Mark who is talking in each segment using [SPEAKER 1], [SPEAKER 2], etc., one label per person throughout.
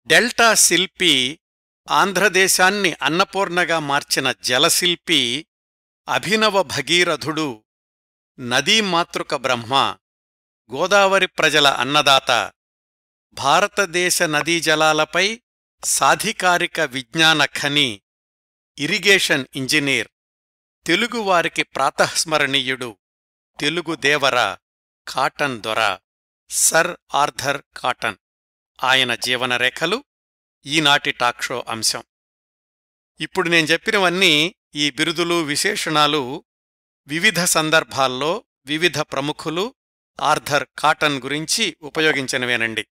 [SPEAKER 1] Delta శిల్పి, ఆంధ్రదేశాన్ని అన్నపూర్ణగా మార్చిన జలశిల్పి, అభినవ భగీరథుడు, నదీమాతృక బ్రహ్మ, గోదావరి ప్రజల అన్నదాత, భారతదేశ నదీజలాలపై సాధికారిక విజ్ఞాన ఖని, ఇరిగేషన్ ఇంజనీర్, తెలుగువారికి ప్రాతఃస్మరణీయుడు, తెలుగు దేవర, కాటన్ దొర, సర్ ఆర్థర్ కాటన్. ఆయన జీవనరేఖలు ఈనాటి టాక్షో అంశం. ఇప్పుడు నేను చెప్పినవన్నీ ఈ బిరుదులు, విశేషణాలు వివిధ సందర్భాల్లో వివిధ ప్రముఖులు ఆర్థర్ కాటన్ గురించి ఉపయోగించినవేనండి.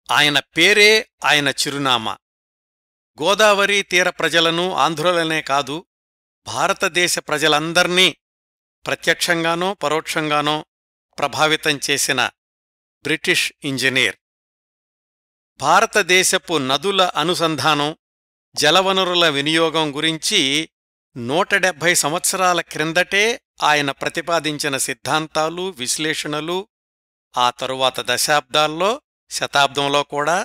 [SPEAKER 1] ఆయన పేరే ఆయన చిరునామా. గోదావరి తీర ప్రజలను, ఆంధ్రులనే కాదు, భారతదేశ ప్రజలందర్నీ ప్రత్యక్షంగానో పరోక్షంగానో ప్రభావితం చేసిన బ్రిటిష్ ఇంజనీర్. భారతదేశపు నదుల అనుసంధానం, జలవనరుల వినియోగం గురించి 170 సంవత్సరాల క్రిందటే ఆయన ప్రతిపాదించిన సిద్ధాంతాలు, విశ్లేషణలు ఆ తరువాత దశాబ్దాల్లో, శతాబ్దంలో కూడా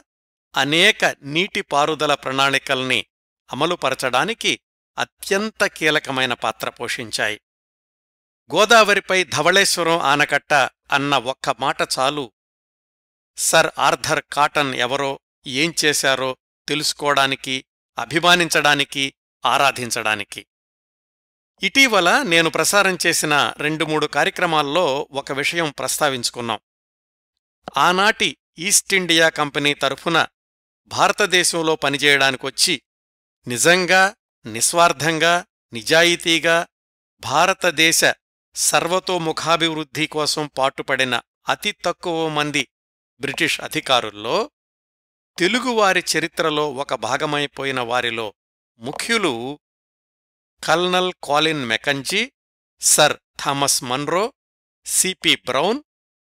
[SPEAKER 1] అనేక నీటిపారుదల ప్రణాళికల్ని అమలుపరచడానికి అత్యంత కీలకమైన పాత్ర పోషించాయి. గోదావరిపై ధవళేశ్వరం ఆనకట్ట అన్న ఒక్క మాట చాలు సర్ ఆర్థర్ కాటన్ ఎవరో, ఏం చేశారో తెలుసుకోవడానికి, అభిమానించడానికి, ఆరాధించడానికి. ఇటీవల నేను ప్రసారం చేసిన 2-3 కార్యక్రమాల్లో ఒక విషయం ప్రస్తావించుకున్నాం. ఆనాటి ఈస్టిండియా కంపెనీ తరఫున భారతదేశంలో పనిచేయడానికొచ్చి నిజంగా, నిస్వార్థంగా, నిజాయితీగా భారతదేశ సర్వతోముఖాభివృద్ధి కోసం పాటుపడిన అతి తక్కువ మంది బ్రిటిష్ అధికారుల్లో, తెలుగువారి చరిత్రలో ఒక భాగమైపోయిన వారిలో ముఖ్యులు colonel Colin Mackenzie, sir Thomas Munro, CP Brown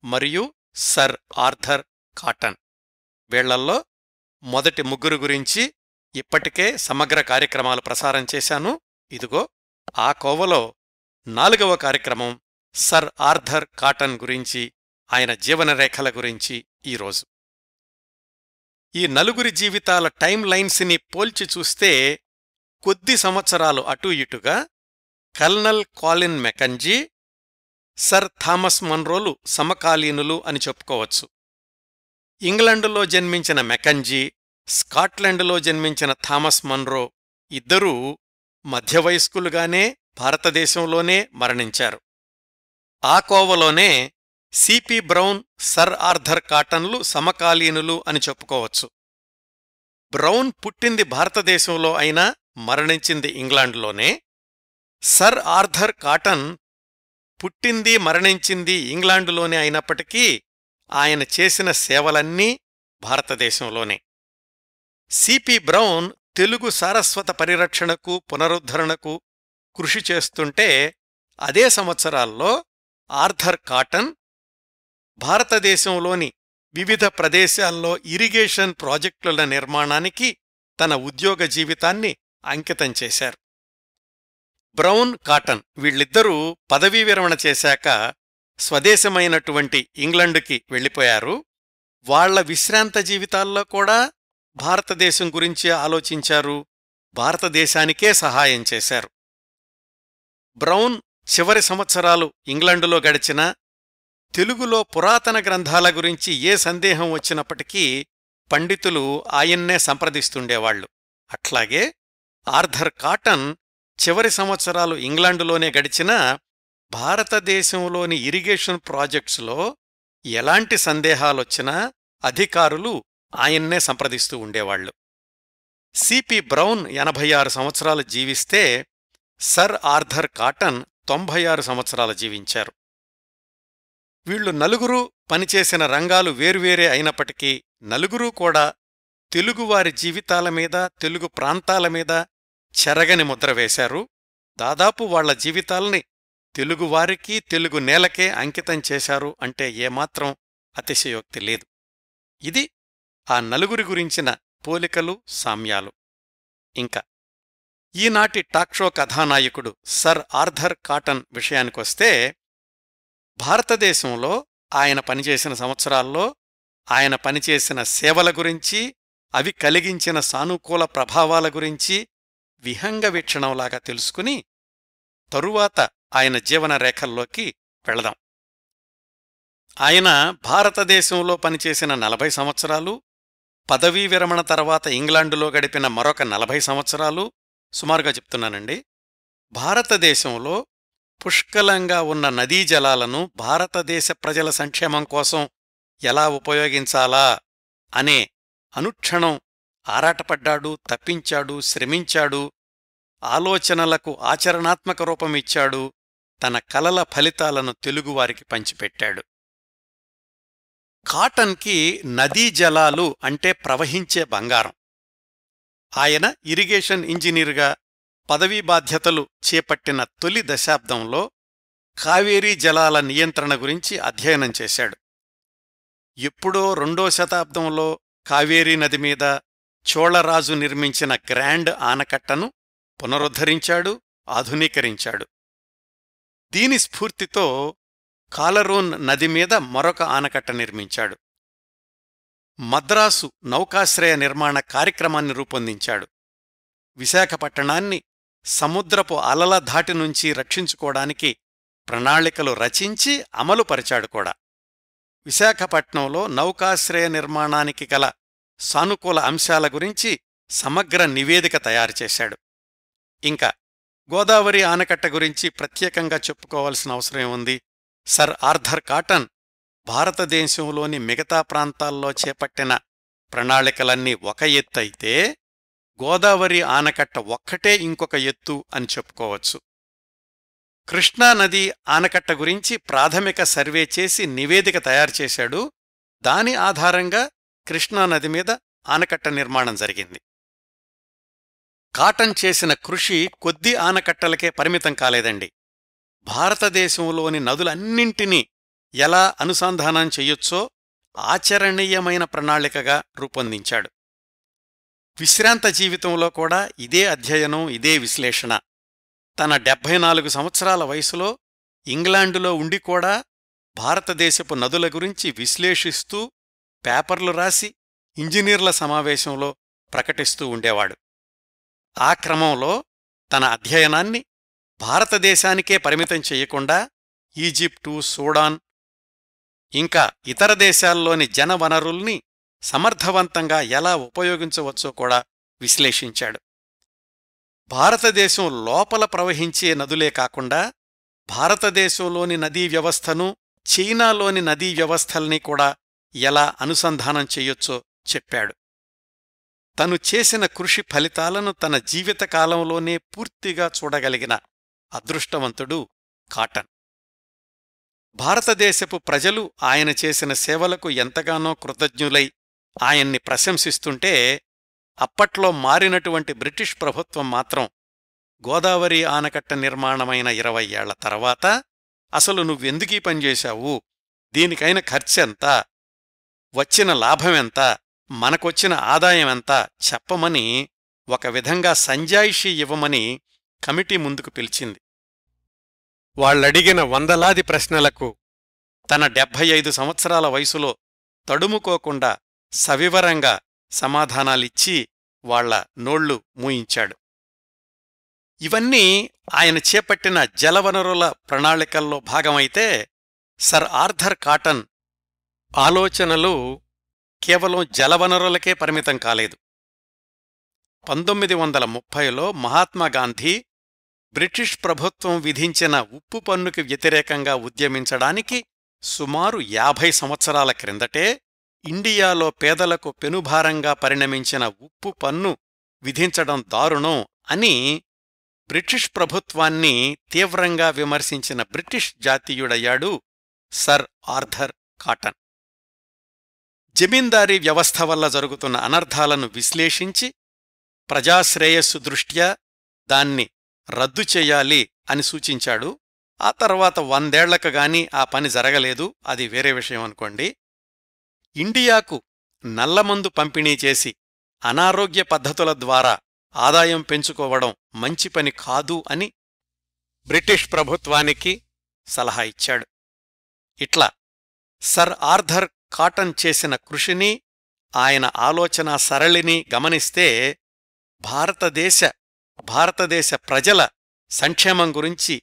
[SPEAKER 1] మరియు సర్ ఆర్థర్ కాటన్. వీళ్లల్లో మొదటి ముగ్గురు గురించి ఇప్పటికే సమగ్ర కార్యక్రమాలు ప్రసారం చేశాను. ఇదిగో ఆ కోవలో 4వ కార్యక్రమం సర్ ఆర్థర్ కాటన్ గురించి, ఆయన జీవనరేఖల గురించి ఈరోజు. ఈ నలుగురి జీవితాల టైం లైన్స్ని పోల్చి చూస్తే కొద్ది సంవత్సరాలు అటూ ఇటుగా colonel Colin Mackenzie, sir Thomas మన్రోలు సమకాలీనులు అని చెప్పుకోవచ్చు. ఇంగ్లండులో జన్మించిన మెకంజీ, స్కాట్లాండులో జన్మించిన థామస్ మన్రో ఇద్దరూ మధ్యవయస్కులుగానే భారతదేశంలోనే మరణించారు. ఆ కోవలోనే సిపి బ్రౌన్, సర్ ఆర్థర్ కాటన్లు సమకాలీనులు అని చెప్పుకోవచ్చు. బ్రౌన్ పుట్టింది భారతదేశంలో అయినా మరణించింది ఇంగ్లాండ్లోనే. సర్ ఆర్థర్ కాటన్ పుట్టింది, మరణించింది ఇంగ్లాండులోనే అయినప్పటికీ ఆయన చేసిన సేవలన్నీ భారతదేశంలోనే. సిపి బ్రౌన్ తెలుగు సారస్వత పరిరక్షణకు, పునరుద్ధరణకు కృషి చేస్తుంటే అదే సంవత్సరాల్లో ఆర్థర్ కాటన్ భారతదేశంలోని వివిధ ప్రదేశాల్లో ఇరిగేషన్ ప్రాజెక్టుల నిర్మాణానికి తన ఉద్యోగ జీవితాన్ని అంకితం చేశారు. బ్రౌన్, కాటన్ వీళ్ళిద్దరూ పదవీ విరమణ చేశాక స్వదేశమైనటువంటి ఇంగ్లండుకి వెళ్ళిపోయారు. వాళ్ల విశ్రాంత జీవితాల్లో కూడా భారతదేశం గురించి ఆలోచించారు, భారతదేశానికే సహాయం చేశారు. బ్రౌన్ చివరి సంవత్సరాలు ఇంగ్లండులో గడిచినా తెలుగులో పురాతన గ్రంథాల గురించి ఏ సందేహం వచ్చినప్పటికీ పండితులు ఆయన్నే సంప్రదిస్తుండేవాళ్లు. అట్లాగే ఆర్థర్ కాటన్ చివరి సంవత్సరాలు ఇంగ్లాండులోనే గడిచినా భారతదేశంలోని ఇరిగేషన్ ప్రాజెక్ట్స్లో ఎలాంటి సందేహాలొచ్చినా అధికారులు ఆయన్నే సంప్రదిస్తూ ఉండేవాళ్లు. సిపి బ్రౌన్ 86 సంవత్సరాలు జీవిస్తే సర్ ఆర్థర్ కాటన్ 96 సంవత్సరాలు జీవించారు. వీళ్లు నలుగురూ పనిచేసిన రంగాలు వేర్వేరే అయినప్పటికీ నలుగురూ కూడా తెలుగువారి జీవితాల మీద, తెలుగు ప్రాంతాల మీద చెరగని ముద్ర వేశారు. దాదాపు వాళ్ల జీవితాల్ని తెలుగువారికి, తెలుగు నేలకే అంకితం చేశారు అంటే ఏమాత్రం అతిశయోక్తి లేదు. ఇది ఆ నలుగురి గురించిన పోలికలు, సామ్యాలు. ఇంకా ఈనాటి టాక్షో కథానాయకుడు సర్ ఆర్థర్ కాటన్ విషయానికొస్తే భారతదేశంలో ఆయన పనిచేసిన సంవత్సరాల్లో ఆయన పనిచేసిన సేవల గురించి, అవి కలిగించిన సానుకూల ప్రభావాల గురించి విహంగ వీక్షణంలాగా తెలుసుకుని తరువాత ఆయన జీవన రేఖల్లోకి వెళదాం. ఆయన భారతదేశంలో పనిచేసిన 40 సంవత్సరాలు, పదవీ విరమణ తర్వాత ఇంగ్లాండులో గడిపిన మరొక 40 సంవత్సరాలు, సుమారుగా చెప్తున్నానండి. భారతదేశంలో పుష్కలంగా ఉన్న నదీ జలాలను భారతదేశ ప్రజల సంక్షేమం కోసం ఎలా ఉపయోగించాలా అనే అనుక్షణం ఆరాటపడ్డాడు, తప్పించాడు, శ్రమించాడు, ఆలోచనలకు ఆచరణాత్మక రూపమిచ్చాడు, తన కలల ఫలితాలను తెలుగువారికి పంచిపెట్టాడు. కాటన్కి నదీ జలాలు అంటే ప్రవహించే బంగారం. ఆయన ఇరిగేషన్ ఇంజనీరుగా పదవీ బాధ్యతలు చేపట్టిన తొలి దశాబ్దంలో కావేరీ జలాల నియంత్రణ గురించి అధ్యయనం చేశాడు. ఎప్పుడో 2వ శతాబ్దంలో కావేరీ నది మీద చోళరాజు నిర్మించిన గ్రాండ్ ఆనకట్టను పునరుద్ధరించాడు, ఆధునీకరించాడు. దీని స్ఫూర్తితో కాలరూన్ నది మీద మరొక ఆనకట్ట నిర్మించాడు. మద్రాసు నౌకాశ్రయ నిర్మాణ కార్యక్రమాన్ని రూపొందించాడు. విశాఖపట్టణాన్ని సముద్రపు అలల ధాటి నుంచి రక్షించుకోవడానికి ప్రణాళికలు రచించి అమలుపరిచాడు కూడా. విశాఖపట్నంలో నౌకాశ్రయ నిర్మాణానికి గల సానుకూల అంశాల గురించి సమగ్ర నివేదిక తయారుచేశాడు. ఇంకా గోదావరి ఆనకట్ట గురించి ప్రత్యేకంగా చెప్పుకోవాల్సిన అవసరమేముంది? సర్ ఆర్థర్ కాటన్ భారతదేశంలోని మిగతా ప్రాంతాల్లో చేపట్టిన ప్రణాళికలన్నీ ఒక ఎత్తైతే గోదావరి ఆనకట్ట ఒక్కటే ఇంకొక ఎత్తు అని చెప్పుకోవచ్చు. కృష్ణానది ఆనకట్ట గురించి ప్రాథమిక సర్వే చేసి నివేదిక తయారుచేశాడు. దాని ఆధారంగా కృష్ణానది మీద ఆనకట్ట నిర్మాణం జరిగింది. కాటన్ చేసిన కృషి కొద్ది ఆనకట్టలకే పరిమితం కాలేదండి. భారతదేశంలోని నదులన్నింటినీ ఎలా అనుసంధానం చెయ్యొచ్చో ఆచరణీయమైన ప్రణాళికగా రూపొందించాడు. విశ్రాంత జీవితంలో కూడా ఇదే అధ్యయనం, ఇదే విశ్లేషణ. తన 74 సంవత్సరాల వయసులో ఇంగ్లాండులో ఉండి కూడా భారతదేశపు నదుల గురించి విశ్లేషిస్తూ పేపర్లు రాసి ఇంజనీర్ల సమావేశంలో ప్రకటిస్తూ ఉండేవాడు. ఆ క్రమంలో తన అధ్యయనాన్ని భారతదేశానికే పరిమితం చెయ్యకుండా ఈజిప్టు, సూడాన్ ఇంకా ఇతర దేశాల్లోని జనవనరుల్ని సమర్థవంతంగా ఎలా ఉపయోగించవచ్చో కూడా విశ్లేషించాడు. భారతదేశం లోపల ప్రవహించే నదులే కాకుండా భారతదేశంలోని నదీ వ్యవస్థను, చైనాలోని నదీ వ్యవస్థల్ని కూడా ఎలా అనుసంధానం చెయ్యొచ్చో చెప్పాడు. తను చేసిన కృషి ఫలితాలను తన జీవితకాలంలోనే పూర్తిగా చూడగలిగిన అదృష్టవంతుడు కాటన్. భారతదేశపు ప్రజలు ఆయన చేసిన సేవలకు ఎంతగానో కృతజ్ఞులై ఆయన్ని ప్రశంసిస్తుంటే అప్పట్లో మారినటువంటి బ్రిటిష్ ప్రభుత్వం మాత్రం గోదావరి ఆనకట్ట నిర్మాణమైన 20 ఏళ్ల తర్వాత అసలు నువ్వెందుకీ పనిచేశావు, దీనికైన ఖర్చెంత, వచ్చిన లాభమెంత, మనకొచ్చిన ఆదాయమెంత చెప్పమని ఒక విధంగా సంజాయిషీ ఇవ్వమని కమిటీ ముందుకు పిలిచింది. వాళ్లడిగిన వందలాది ప్రశ్నలకు తన 75 సంవత్సరాల వయసులో తడుముకోకుండా సవివరంగా సమాధానాలిచ్చి వాళ్ల నోళ్లు మూయించాడు. ఇవన్నీ ఆయన చేపట్టిన జలవనరుల ప్రణాళికల్లో భాగమైతే సర్ ఆర్థర్ కాటన్ ఆలోచనలు కేవలం జలవనరులకే పరిమితం కాలేదు. 1930లో మహాత్మాగాంధీ బ్రిటిష్ ప్రభుత్వం విధించిన ఉప్పు పన్నుకి వ్యతిరేకంగా ఉద్యమించడానికి సుమారు 50 సంవత్సరాల క్రిందటే ఇండియాలో పేదలకు పెనుభారంగా పరిణమించిన ఉప్పు పన్ను విధించడం దారుణం అని బ్రిటిష్ ప్రభుత్వాన్ని తీవ్రంగా విమర్శించిన బ్రిటిష్ జాతీయుడయ్యాడు సర్ ఆర్థర్ కాటన్. జమీందారీ వ్యవస్థ వల్ల జరుగుతున్న అనర్థాలను విశ్లేషించి ప్రజాశ్రేయస్సు దృష్ట్యా దాన్ని రద్దు చెయ్యాలి అని సూచించాడు. ఆ తర్వాత 100 ఏళ్లకు గాని ఆ పని జరగలేదు, అది వేరే విషయం అనుకోండి. ఇండియాకు నల్లమందు పంపిణీ చేసి అనారోగ్య పద్ధతుల ద్వారా ఆదాయం పెంచుకోవడం మంచి పని కాదు అని బ్రిటిష్ ప్రభుత్వానికి సలహా ఇచ్చాడు. ఇట్లా సర్ ఆర్థర్ కాటన్ చేసిన కృషిని, ఆయన ఆలోచనా సరళిని గమనిస్తే భారతదేశ ప్రజల సంక్షేమం గురించి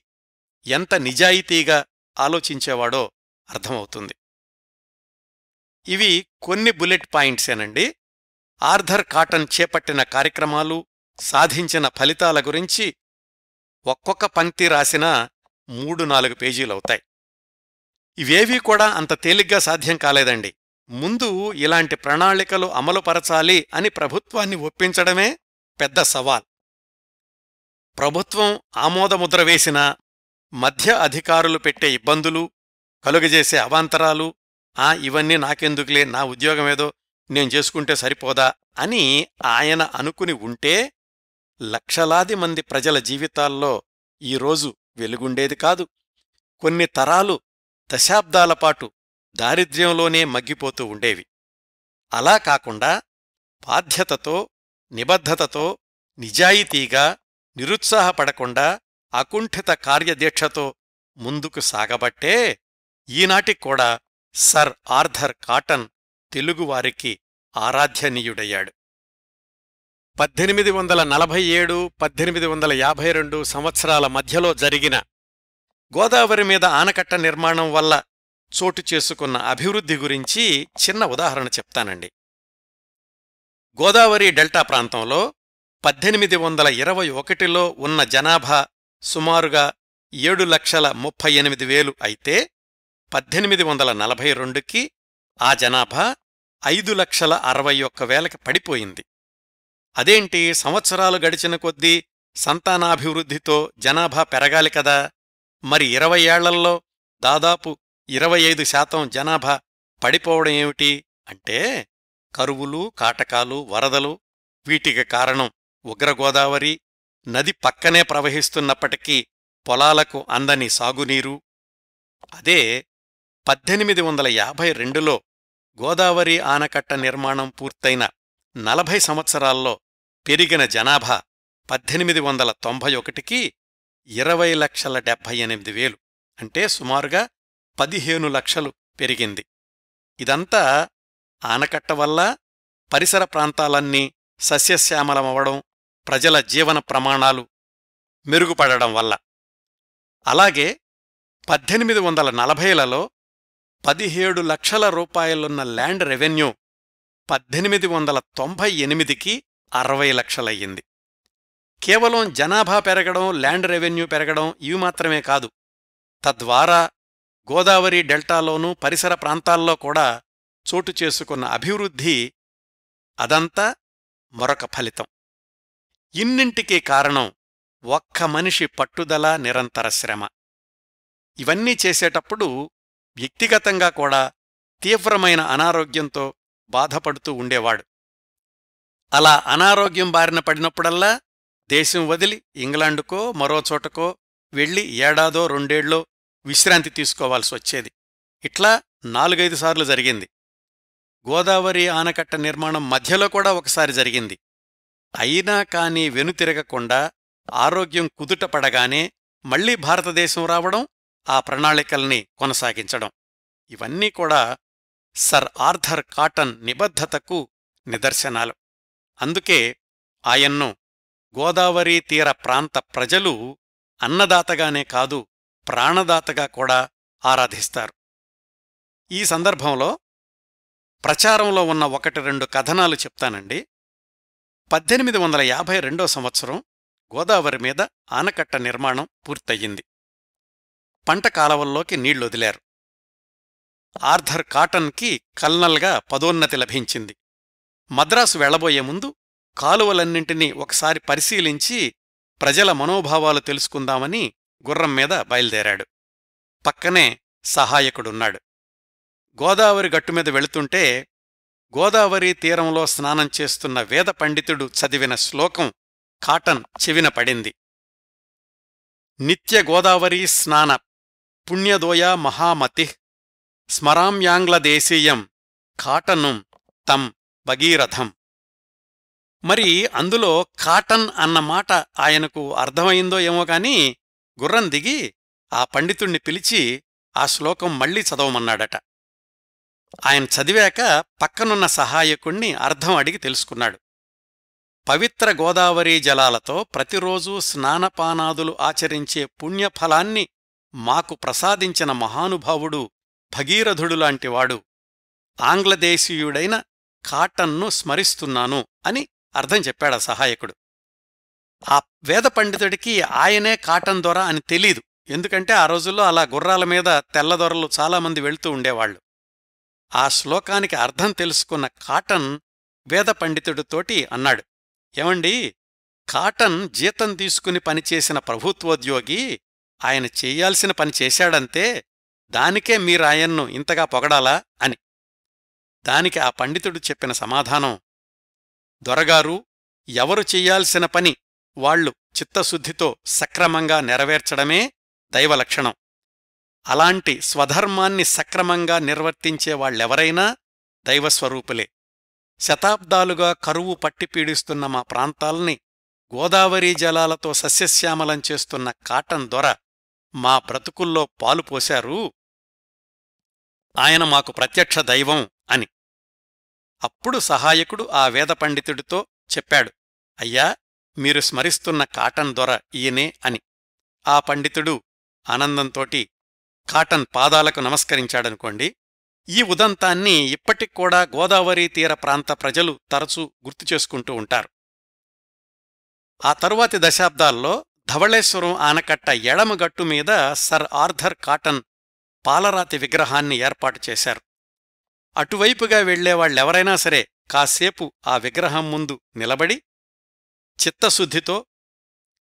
[SPEAKER 1] ఎంత నిజాయితీగా ఆలోచించేవాడో అర్థమవుతుంది. ఇవి కొన్ని బుల్లెట్ పాయింట్సేనండి. ఆర్థర్ కాటన్ చేపట్టిన కార్యక్రమాలు, సాధించిన ఫలితాల గురించి ఒక్కొక్క పంక్తి రాసినా 3-4 పేజీలవుతాయి. ఇవేవీ కూడా అంత తేలిగ్గా సాధ్యం కాలేదండి. ముందు ఇలాంటి ప్రణాళికలు అమలుపరచాలి అని ప్రభుత్వాన్ని ఒప్పించడమే పెద్ద సవాల్. ప్రభుత్వం ఆమోదముద్ర వేసినా మధ్య అధికారులు పెట్టే ఇబ్బందులు, కలుగజేసే అవాంతరాలు, ఇవన్నీ నాకెందుకులే, నా ఉద్యోగమేదో నేను చేసుకుంటే సరిపోదా అని ఆయన అనుకుని ఉంటే లక్షలాది మంది ప్రజల జీవితాల్లో ఈరోజు వెలుగుండేది కాదు. కొన్ని తరాలు దశాబ్దాలపాటు దారిద్ర్యంలోనే మగ్గిపోతూ ఉండేవి. అలా కాకుండా బాధ్యతతో, నిబద్ధతతో, నిజాయితీగా, నిరుత్సాహపడకుండా అకుంఠిత కార్యదీక్షతో ముందుకు సాగబట్టే ఈనాటిక్కూడా సర్ ఆర్థర్ కాటన్ తెలుగువారికి ఆరాధ్యనీయుడయ్యాడు. 1847-1852 సంవత్సరాల మధ్యలో జరిగిన గోదావరి మీద ఆనకట్ట నిర్మాణం వల్ల చోటు చేసుకున్న అభివృద్ధి గురించి చిన్న ఉదాహరణ చెప్తానండి. గోదావరి డెల్టా ప్రాంతంలో 1821లో ఉన్న జనాభా సుమారుగా 7,38,000 అయితే 1842కి ఆ జనాభా 5,61,000కి పడిపోయింది. అదేంటి, సంవత్సరాలు గడిచిన కొద్దీ సంతానాభివృద్ధితో జనాభా పెరగాలి కదా, మరి 20 ఏళ్లల్లో దాదాపు 25% జనాభా పడిపోవడం ఏమిటి అంటే, కరువులు, కాటకాలు, వరదలు. వీటికి కారణం ఉగ్రగోదావరి, నది పక్కనే ప్రవహిస్తున్నప్పటికీ పొలాలకు అందని సాగునీరు. అదే 1852లో గోదావరి ఆనకట్ట నిర్మాణం పూర్తయిన 40 సంవత్సరాల్లో పెరిగిన జనాభా 1891కి 20,78,000, అంటే సుమారుగా 15 లక్షలు పెరిగింది. ఇదంతా ఆనకట్ట వల్ల పరిసర ప్రాంతాలన్నీ సస్యశ్యామలమవడం, ప్రజల జీవన ప్రమాణాలు మెరుగుపడడం వల్ల. అలాగే 1840లలో 17 లక్షల రూపాయలున్న ల్యాండ్ రెవెన్యూ 1898కి 60 లక్షలయ్యింది. కేవలం జనాభా పెరగడం, ల్యాండ్ రెవెన్యూ పెరగడం ఇవి మాత్రమే కాదు, తద్వారా గోదావరి డెల్టాలోనూ పరిసర ప్రాంతాల్లో కూడా చోటు చేసుకున్న అభివృద్ధి, అదంతా మరొక ఫలితం. ఇన్నింటికీ కారణం ఒక్క మనిషి పట్టుదల, నిరంతర శ్రమ. ఇవన్నీ చేసేటప్పుడు వ్యక్తిగతంగా కూడా తీవ్రమైన అనారోగ్యంతో బాధపడుతూ ఉండేవాడు. అలా అనారోగ్యం బారిన పడినప్పుడల్లా దేశం వదిలి ఇంగ్లాండుకో మరోచోటకో వెళ్ళి 1-2 విశ్రాంతి తీసుకోవాల్సి వచ్చేది. ఇట్లా 4-5 సార్లు జరిగింది. గోదావరి ఆనకట్ట నిర్మాణం మధ్యలో కూడా ఒకసారి జరిగింది. అయినా కానీ వెనుతిరగకుండా ఆరోగ్యం కుదుటపడగానే మళ్లీ భారతదేశం రావడం, ఆ ప్రణాళికల్ని కొనసాగించడం, ఇవన్నీ కూడా సర్ ఆర్థర్ కాటన్ నిబద్ధతకు నిదర్శనాలు. అందుకే ఆయన్ను గోదావరీ తీర ప్రాంత ప్రజలు అన్నదాతగానే కాదు, ప్రాణదాతగా కూడా ఆరాధిస్తారు. ఈ సందర్భంలో ప్రచారంలో ఉన్న 1-2 కథనాలు చెప్తానండి. 1852 సంవత్సరం గోదావరి మీద ఆనకట్ట నిర్మాణం పూర్తయింది. పంట కాలవల్లోకి నీళ్లొదిలారు. ఆర్థర్ కాటన్కి కల్నల్గా పదోన్నతి లభించింది. మద్రాసు వెళ్లబోయే ముందు కాలువలన్నింటినీ ఒకసారి పరిశీలించి ప్రజల మనోభావాలు తెలుసుకుందామని గుర్రం మీద బయల్దేరాడు. పక్కనే సహాయకుడున్నాడు. గోదావరి గట్టుమీద వెళుతుంటే గోదావరి తీరంలో స్నానం చేస్తున్న వేద పండితుడు చదివిన శ్లోకం కాటన్ చెవిన పడింది. నిత్య గోదావరీ స్నాన పుణ్యదోయా మహామతిః స్మరామ్యాంగ్లదేశీయం కాటనుం తం భగీరథం. మరి అందులో కాటన్ అన్న మాట ఆయనకు అర్థమైందో ఏమో కాని గుర్రం దిగి ఆ పండితుణ్ణి పిలిచి ఆ శ్లోకం మళ్లీ చదవమన్నాడట. ఆయన చదివాక పక్కనున్న సహాయకుణ్ణి అర్థం అడిగి తెలుసుకున్నాడు. పవిత్ర గోదావరీ జలాలతో ప్రతిరోజూ స్నానపానాదులు ఆచరించే పుణ్యఫలాన్ని మాకు ప్రసాదించిన మహానుభావుడు భగీరథుడులాంటివాడు ఆంగ్లదేశీయుడైన కాటన్ను స్మరిస్తున్నాను అని అర్థం చెప్పాడా సహాయకుడు. ఆ వేద పండితుడికి ఆయనే కాటన్ దొర అని తెలీదు. ఎందుకంటే ఆ రోజుల్లో అలా గుర్రాల మీద తెల్లదొరలు చాలామంది వెళ్తూ ఉండేవాళ్లు. ఆ శ్లోకానికి అర్థం తెలుసుకున్న కాటన్ వేద పండితుడితోటి అన్నాడు, ఏమండి, కాటన్ జీతం తీసుకుని పనిచేసిన ప్రభుత్వోద్యోగి, ఆయన చెయ్యాల్సిన పని చేశాడంతే, దానికే మీరాయన్ను ఇంతగా పొగడాలా అని. దానికి ఆ పండితుడు చెప్పిన సమాధానం, దొరగారు, ఎవరు చెయ్యాల్సిన పని వాళ్లు చిత్తశుద్ధితో సక్రమంగా నెరవేర్చడమే దైవలక్షణం. అలాంటి స్వధర్మాన్ని సక్రమంగా నిర్వర్తించేవాళ్లెవరైనా దైవస్వరూపులే. శతాబ్దాలుగా కరువు పట్టిపీడిస్తున్న మా ప్రాంతాల్ని గోదావరీ జలాలతో సస్యశ్యామలం చేస్తున్న కాటన్ దొర మా బ్రతుకుల్లో పాలు పోశారు. ఆయన మాకు ప్రత్యక్ష దైవం అని. అప్పుడు సహాయకుడు ఆ వేద పండితుడితో చెప్పాడు, అయ్యా, మీరు స్మరిస్తున్న కాటన్ దొర ఈయనే అని. ఆ పండితుడు ఆనందంతోటి కాటన్ పాదాలకు నమస్కరించాడనుకోండి. ఈ ఉదంతాన్ని ఇప్పటిక్కూడా గోదావరీ తీర ప్రాంత ప్రజలు తరచూ గుర్తుచేసుకుంటూ ఉంటారు. ఆ తరువాతి దశాబ్దాల్లో ధవళేశ్వరం ఆనకట్ట ఎడమగట్టు మీద సర్ ఆర్థర్ కాటన్ పాలరాతి విగ్రహాన్ని ఏర్పాటు చేశారు. అటువైపుగా వెళ్లేవాళ్లెవరైనా సరే కాసేపు ఆ విగ్రహం ముందు నిలబడి చిత్తశుద్ధితో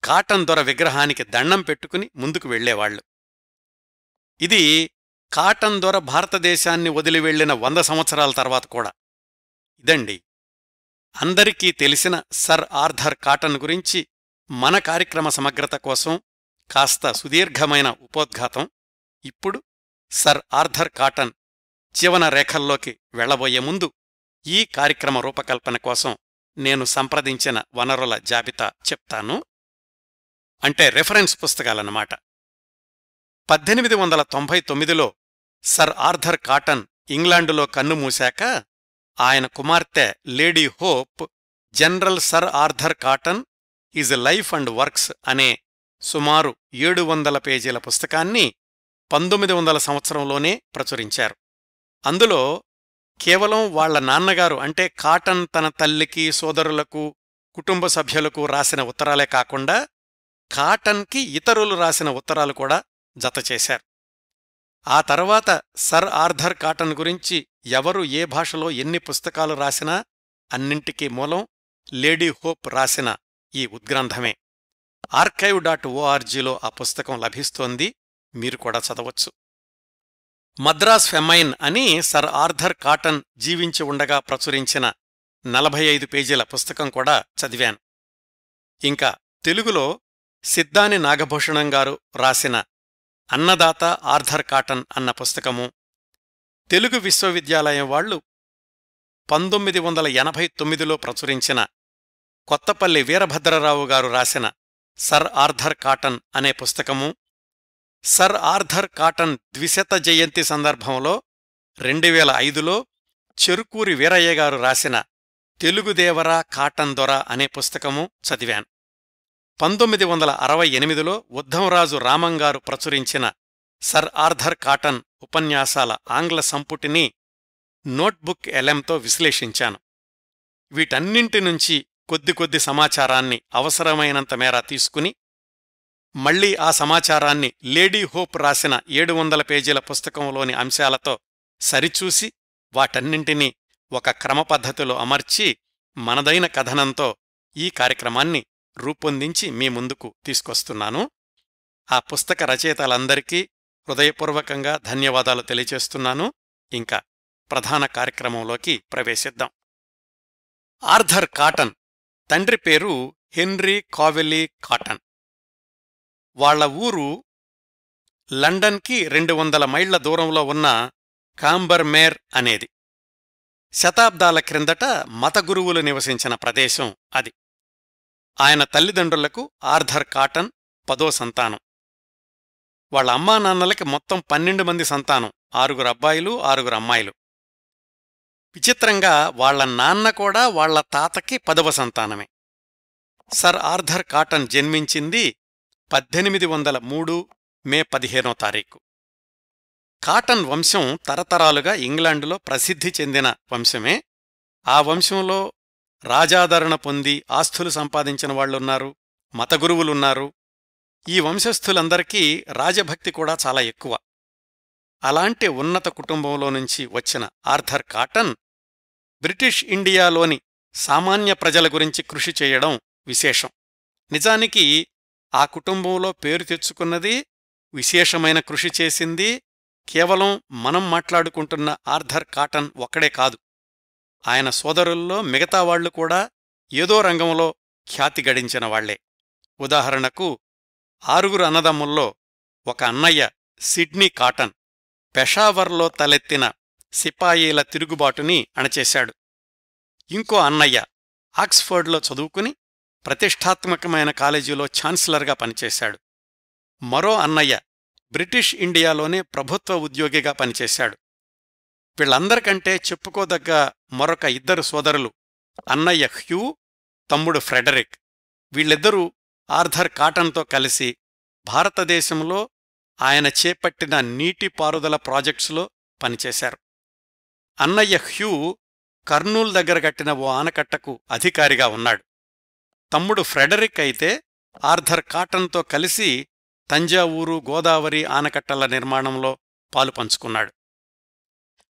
[SPEAKER 1] కాటన్ దొర విగ్రహానికి దండం పెట్టుకుని ముందుకు వెళ్లేవాళ్లు. ఇది కాటన్ దొర భారతదేశాన్ని వదిలి వెళ్లిన 100 సంవత్సరాల తర్వాత కూడా. ఇదండి అందరికీ తెలిసిన సర్ ఆర్థర్ కాటన్ గురించి మన కార్యక్రమ సమగ్రత కోసం కాస్త సుదీర్ఘమైన ఉపోద్ఘాతం. ఇప్పుడు సర్ ఆర్థర్ కాటన్ జీవన రేఖల్లోకి వెళ్లబోయే ముందు ఈ కార్యక్రమ రూపకల్పన కోసం నేను సంప్రదించిన వనరుల జాబితా చెప్తాను. అంటే రెఫరెన్స్ పుస్తకాలన్నమాట. 1899లో సర్ ఆర్థర్ కాటన్ ఇంగ్లాండులో కన్నుమూశాక ఆయన కుమార్తె lady hope general sir Arthur cotton is life and works అనే సుమారు 700 పేజీల పుస్తకాన్ని 1900 సంవత్సరంలోనే ప్రచురించారు. అందులో కేవలం వాళ్ల నాన్నగారు అంటే కాటన్ తన తల్లికి, సోదరులకు, కుటుంబ సభ్యులకు రాసిన ఉత్తరాలే కాకుండా కాటన్కి ఇతరులు రాసిన ఉత్తరాలు కూడా జతచేశారు. ఆ తర్వాత సర్ ఆర్థర్ కాటన్ గురించి ఎవరు ఏ భాషలో ఎన్ని పుస్తకాలు రాసినా అన్నింటికీ మూలం లేడీ హోప్ రాసిన ఈ ఉద్గ్రంథమే. archive.orgలో ఆ పుస్తకం లభిస్తోంది, మీరు కూడా చదవచ్చు. మద్రాస్ ఫెమైన్ అని సర్ ఆర్థర్ కాటన్ జీవించి ఉండగా ప్రచురించిన 45 పేజీల పుస్తకం కూడా చదివాను. ఇంకా తెలుగులో సిద్ధాని నాగభూషణం గారు రాసిన అన్నదాత ఆర్థర్ కాటన్ అన్న పుస్తకము, తెలుగు విశ్వవిద్యాలయం వాళ్లు 1989లో ప్రచురించిన కొత్తపల్లి వీరభద్రరావు గారు రాసిన సర్ ఆర్థర్ కాటన్ అనే పుస్తకము, సర్ ఆర్థర్ కాటన్ 200వ జయంతి సందర్భంలో 2005లో చెరుకూరి వీరయ్య గారు రాసిన తెలుగుదేవరా కాటన్ దొర అనే పుస్తకము చదివాను. 1968లో ఉద్ధంరాజు రామంగారు ప్రచురించిన సర్ ఆర్థర్ కాటన్ ఉపన్యాసాల ఆంగ్ల సంపుటిని నోట్బుక్ ఎలెంతో విశ్లేషించాను. వీటన్నింటి నుంచి కొద్ది సమాచారాన్ని అవసరమైనంత మేర తీసుకుని మళ్లీ ఆ సమాచారాన్ని లేడీ హోప్ రాసిన 700 పేజీల పుస్తకంలోని అంశాలతో సరిచూసి వాటన్నింటినీ ఒక క్రమపద్ధతిలో అమర్చి మనదైన కథనంతో ఈ కార్యక్రమాన్ని రూపొందించి మీ ముందుకు తీసుకొస్తున్నాను. ఆ పుస్తక రచయితలందరికీ హృదయపూర్వకంగా ధన్యవాదాలు తెలియచేస్తున్నాను. ఇంకా ప్రధాన కార్యక్రమంలోకి ప్రవేశిద్దాం. ఆర్థర్ కాటన్ తండ్రి పేరు హెన్రీ కావెలీ కాటన్. వాళ్ల ఊరు లండన్కి 200 మైళ్ల దూరంలో ఉన్న కాంబర్మేర్ అనేది. శతాబ్దాల క్రిందట మత గురువులు నివసించిన ప్రదేశం అది. ఆయన తల్లిదండ్రులకు ఆర్థర్ కాటన్ 10వ సంతానం. వాళ్ల అమ్మానాన్నలకి మొత్తం 12 మంది సంతానం, 6 అబ్బాయిలు 6 అమ్మాయిలు. విచిత్రంగా వాళ్ల నాన్న కూడా వాళ్ల తాతకి 10వ సంతానమే. సర్ ఆర్థర్ కాటన్ జన్మించింది 1803 మే 15వ తారీఖు. కాటన్ వంశం తరతరాలుగా ఇంగ్లాండులో ప్రసిద్ధి చెందిన వంశమే. ఆ వంశంలో రాజాదరణ పొంది ఆస్తులు సంపాదించిన వాళ్లున్నారు, మతగురువులున్నారు. ఈ వంశస్థులందరికీ రాజభక్తి కూడా చాలా ఎక్కువ. అలాంటి ఉన్నత కుటుంబంలో నుంచి వచ్చిన ఆర్థర్ కాటన్ బ్రిటిష్ ఇండియాలోని సామాన్య ప్రజల గురించి కృషి చేయడం విశేషం. నిజానికి ఆ కుటుంబంలో పేరు తెచ్చుకున్నది, విశేషమైన కృషి చేసింది కేవలం మనం మాట్లాడుకుంటున్న ఆర్థర్ కాటన్ ఒక్కడే కాదు. ఆయన సోదరుల్లో మిగతా వాళ్లు కూడా ఏదో రంగంలో ఖ్యాతి గడించిన వాళ్లే. ఉదాహరణకు 6 అన్నదమ్ముల్లో ఒక అన్నయ్య సిడ్నీ కాటన్ పెషావర్లో తలెత్తిన సిపాయీల తిరుగుబాటుని అణచేశాడు. ఇంకో అన్నయ్య ఆక్స్ఫర్డ్లో చదువుకుని ప్రతిష్టాత్మకమైన కాలేజీలో ఛాన్సలర్గా పనిచేశాడు. మరో అన్నయ్య బ్రిటిష్ ఇండియాలోనే ప్రభుత్వ ఉద్యోగిగా పనిచేశాడు. వీళ్లందరికంటే చెప్పుకోదగ్గ మరొక 2 సోదరులు అన్నయ్య హ్యూ, తమ్ముడు ఫ్రెడరిక్. వీళ్ళిద్దరూ ఆర్థర్ కాటన్తో కలిసి భారతదేశంలో ఆయన చేపట్టిన నీటిపారుదల ప్రాజెక్ట్స్లో పనిచేశారు. అన్నయ్య హ్యూ కర్నూల్ దగ్గర కట్టిన ఓ ఆనకట్టకు అధికారిగా ఉన్నాడు. తమ్ముడు ఫ్రెడరిక్ అయితే ఆర్థర్ కాటన్తో కలిసి తంజావూరు, గోదావరి ఆనకట్టల నిర్మాణంలో పాలుపంచుకున్నాడు.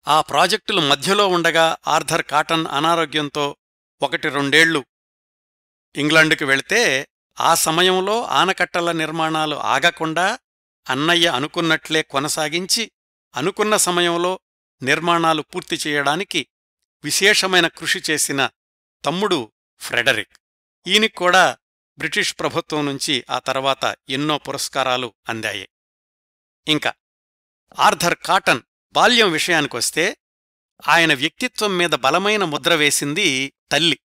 [SPEAKER 1] ఆ ప్రాజెక్టులు మధ్యలో ఉండగా ఆర్థర్ కాటన్ అనారోగ్యంతో 1-2 ఇంగ్లాండుకి వెళితే ఆ సమయంలో ఆనకట్టల నిర్మాణాలు ఆగకుండా అన్నయ్య అనుకున్నట్లే కొనసాగించి అనుకున్న సమయంలో నిర్మాణాలు పూర్తి చేయడానికి విశేషమైన కృషి చేసిన తమ్ముడు ఫ్రెడరిక్. ఈయనక్కూడా బ్రిటిష్ ప్రభుత్వం నుంచి ఆ తర్వాత ఎన్నో పురస్కారాలు అందాయి. ఇంకా ఆర్థర్ కాటన్ బాల్యం విషయానికొస్తే ఆయన వ్యక్తిత్వం మీద బలమైన ముద్ర వేసింది తల్లి.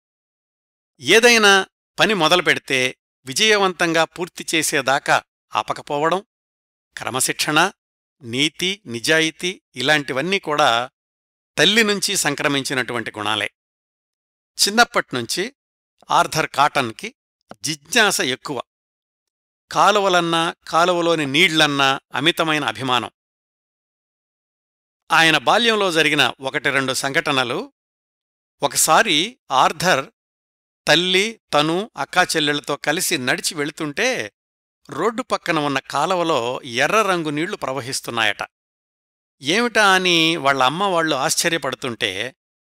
[SPEAKER 1] ఏదైనా పని మొదలుపెడితే విజయవంతంగా పూర్తి చేసేదాకా ఆపకపోవడం, క్రమశిక్షణ, నీతి, నిజాయితీ ఇలాంటివన్నీ కూడా తల్లి నుంచి సంక్రమించినటువంటి గుణాలే. చిన్నప్పట్నుంచి ఆర్థర్ కాటన్కి జిజ్ఞాస ఎక్కువ. కాలువలన్నా, కాలువలోని నీళ్లన్నా అమితమైన అభిమానం. ఆయన బాల్యంలో జరిగిన 1-2 సంఘటనలు. ఒకసారి ఆర్థర్ తల్లి, తను, అక్కాచెల్లెళ్లతో కలిసి నడిచి వెళుతుంటే రోడ్డు పక్కన ఉన్న కాలవలో ఎర్రరంగు నీళ్లు ప్రవహిస్తున్నాయట. ఏమిటా అని వాళ్ల అమ్మ వాళ్లు ఆశ్చర్యపడుతుంటే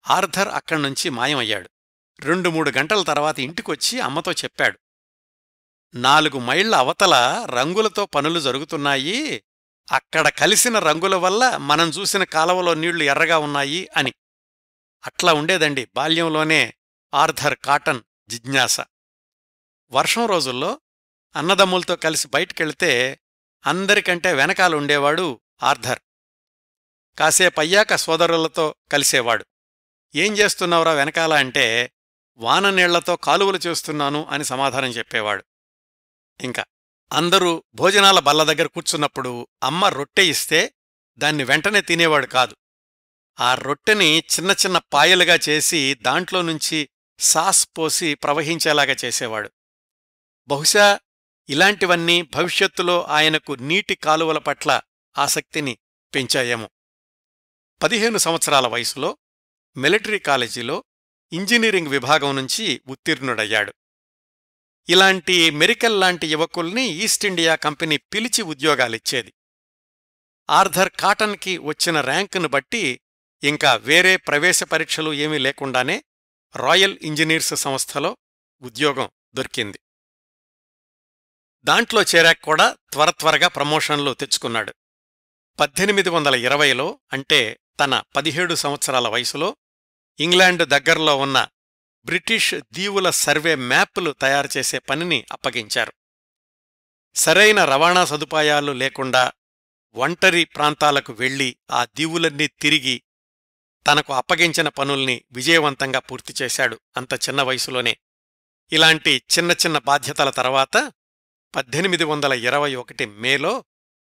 [SPEAKER 1] ఆర్థర్ అక్కడ్నుంచి మాయమయ్యాడు. 2-3 గంటల తర్వాత ఇంటికొచ్చి అమ్మతో చెప్పాడు, 4 మైళ్ల అవతల రంగులతో పనులు జరుగుతున్నాయి, అక్కడ కలిసిన రంగుల వల్ల మనం చూసిన కాలవలో నీళ్లు ఎర్రగా ఉన్నాయి అని. అట్లా ఉండేదండి బాల్యంలోనే ఆర్థర్ కాటన్ జిజ్ఞాస. వర్షం రోజుల్లో అన్నదమ్ములతో కలిసి బయటికెళ్తే అందరికంటే వెనకాలుండేవాడు ఆర్థర్. కాసేపయ్యాక సోదరులతో కలిసేవాడు. ఏం చేస్తున్నావురా వెనకాల అంటే, వాననీళ్లతో కాలువలు చేస్తున్నాను అని సమాధానం చెప్పేవాడు. ఇంకా అందరూ భోజనాల బల్ల దగ్గర కూర్చున్నప్పుడు అమ్మ రొట్టె ఇస్తే దాన్ని వెంటనే తినేవాడు కాదు. ఆ రొట్టెని చిన్న చిన్న పాయలుగా చేసి దాంట్లో నుంచి సాస్ పోసి ప్రవహించేలాగా చేసేవాడు. బహుశా ఇలాంటివన్నీ భవిష్యత్తులో ఆయనకు నీటి కాలువల పట్ల ఆసక్తిని పెంచాయేమో. 15 సంవత్సరాల వయసులో మిలిటరీ కాలేజీలో ఇంజనీరింగ్ విభాగం నుంచి ఉత్తీర్ణుడయ్యాడు. ఇలాంటి మెరికల్ లాంటి యువకుల్ని ఈస్ట్ ఇండియా కంపెనీ పిలిచి ఉద్యోగాలిచ్చేది. ఆర్థర్ కాటన్కి వచ్చిన ర్యాంకును బట్టి ఇంకా వేరే ప్రవేశ పరీక్షలు ఏమీ లేకుండానే రాయల్ ఇంజనీర్స్ సంస్థలో ఉద్యోగం దొరికింది. దాంట్లో చేరాక కూడా త్వరగా ప్రమోషన్లు తెచ్చుకున్నాడు. 1820లో అంటే తన 17 సంవత్సరాల వయసులో ఇంగ్లాండు దగ్గర్లో ఉన్న బ్రిటిష్ దీవుల సర్వే మ్యాపులు తయారుచేసే పనిని అప్పగించారు. సరైన రవాణా సదుపాయాలు లేకుండా ఒంటరి ప్రాంతాలకు వెళ్లి ఆ దీవులన్నీ తిరిగి తనకు అప్పగించిన పనుల్ని విజయవంతంగా పూర్తిచేశాడు అంత చిన్న వయసులోనే. ఇలాంటి చిన్న చిన్న బాధ్యతల తర్వాత 1821 మేలో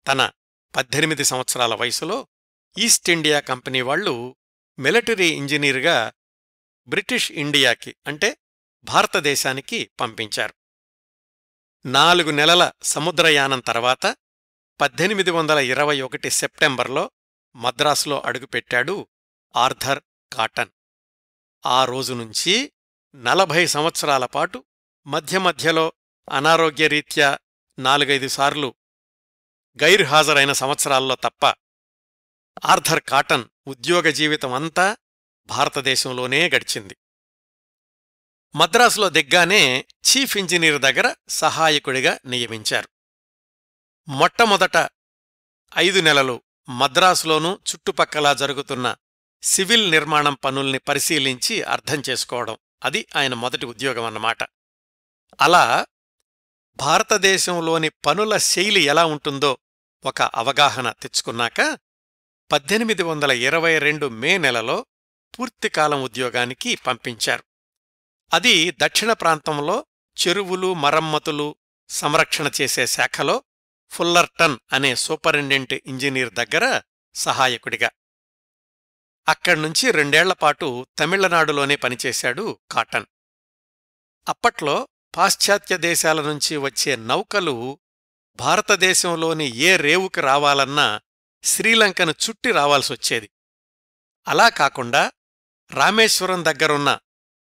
[SPEAKER 1] తన 18 సంవత్సరాల వయసులో ఈస్ట్ ఇండియా కంపెనీ వాళ్లు మిలిటరీ ఇంజనీరుగా బ్రిటిష్ ఇండియాకి అంటే భారతదేశానికి పంపించారు. 4 నెలల సముద్రయానం తర్వాత 1821 సెప్టెంబర్లో మద్రాసులో అడుగుపెట్టాడు ఆర్థర్ కాటన్. ఆ రోజునుంచి 40 సంవత్సరాల పాటు మధ్య మధ్యలో అనారోగ్యరీత్యా 4-5 సార్లు గైర్హాజరైన సంవత్సరాల్లో తప్ప ఆర్థర్ కాటన్ ఉద్యోగ జీవితమంతా భారతదేశంలోనే గడిచింది. మద్రాసులో దిగ్గానే చీఫ్ ఇంజనీర్ దగ్గర సహాయకుడిగా నియమించారు. మొట్టమొదట 5 నెలలు మద్రాసులోనూ చుట్టుపక్కలా జరుగుతున్న సివిల్ నిర్మాణం పనుల్ని పరిశీలించి అర్థం చేసుకోవడం, అది ఆయన మొదటి ఉద్యోగమన్నమాట. అలా భారతదేశంలోని పనుల శైలి ఎలా ఉంటుందో ఒక అవగాహన తెచ్చుకున్నాక 1822 మే నెలలో పూర్తికాలం ఉద్యోగానికి పంపించారు. అది దక్షిణ ప్రాంతంలో చెరువులు, మరమ్మతులు, సంరక్షణ చేసే శాఖలో ఫుల్లర్టన్ అనే సూపరింటెండెంట్ ఇంజనీర్ దగ్గర సహాయకుడిగా. అక్కడ్నుంచి 2 ఏళ్లపాటు తమిళనాడులోనే పనిచేశాడు కాటన్. అప్పట్లో పాశ్చాత్య దేశాల నుంచి వచ్చే నౌకలు భారతదేశంలోని ఏ రేవుకి రావాలన్నా శ్రీలంకను చుట్టి రావాల్సొచ్చేది. అలా కాకుండా రామేశ్వరం దగ్గరున్న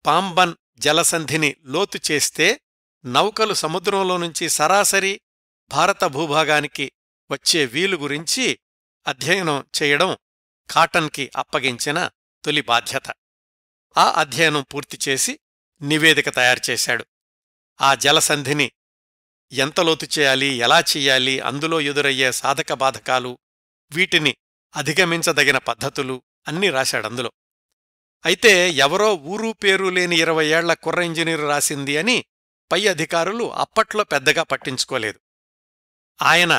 [SPEAKER 1] పాంబన్ జలసంధిని లోతు చేస్తే నౌకలు సముద్రంలో నుంచి సరాసరి భారత భూభాగానికి వచ్చే వీలు గురించి అధ్యయనం చేయడం కాటన్కి అప్పగించిన తొలి బాధ్యత. ఆ అధ్యయనం పూర్తిచేసి నివేదిక తయారుచేశాడు. ఆ జలసంధిని ఎంత లోతు చేయాలి, ఎలా చెయ్యాలి, అందులో ఎదురయ్యే సాధక బాధకాలు, వీటిని అధిగమించదగిన పద్ధతులు అన్నీ రాశాడందులో. అయితే ఎవరో ఊరూ పేరూ లేని 20 ఏళ్ల కుర్ర ఇంజనీరు రాసింది అని పై అధికారులు అప్పట్లో పెద్దగా పట్టించుకోలేదు. ఆయన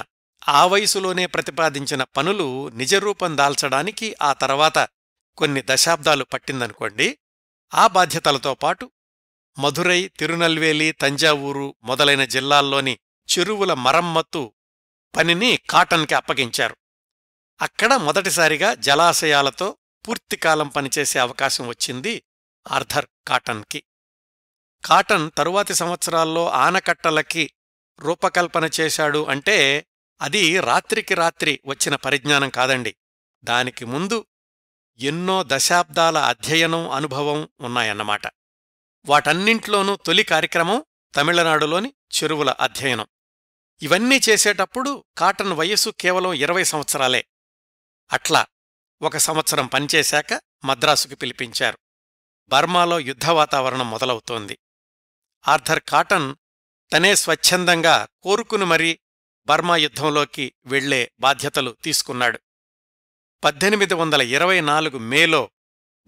[SPEAKER 1] ఆ వయసులోనే ప్రతిపాదించిన పనులు నిజరూపం దాల్చడానికి ఆ తర్వాత కొన్ని దశాబ్దాలు పట్టిందనుకోండి. ఆ బాధ్యతలతో పాటు మధురై, తిరునల్వేలి, తంజావూరు మొదలైన జిల్లాల్లోని చెరువుల మరమ్మత్తు పనిని కాటన్కి అప్పగించారు. అక్కడ మొదటిసారిగా జలాశయాలతో పూర్తికాలం పనిచేసే అవకాశం వచ్చింది ఆర్థర్ కాటన్కి. కాటన్ తరువాతి సంవత్సరాల్లో ఆనకట్టలకి రూపకల్పన చేశాడు అంటే అది రాత్రికి రాత్రి వచ్చిన పరిజ్ఞానం కాదండి. దానికి ముందు ఎన్నో దశాబ్దాల అధ్యయనం, అనుభవం ఉన్నాయన్నమాట. వాటన్నింట్లోనూ తొలి కార్యక్రమం తమిళనాడులోని చెరువుల అధ్యయనం. ఇవన్నీ చేసేటప్పుడు కాటన్ వయస్సు కేవలం 20 సంవత్సరాలే. అట్లా 1 సంవత్సరం పనిచేశాక మద్రాసుకు పిలిపించారు. బర్మాలో యుద్ధ వాతావరణం మొదలవుతోంది. ఆర్థర్ కాటన్ తనే స్వచ్ఛందంగా కోరుకుని మరీ బర్మా యుద్ధంలోకి వెళ్లే బాధ్యతలు తీసుకున్నాడు. 1824 మేలో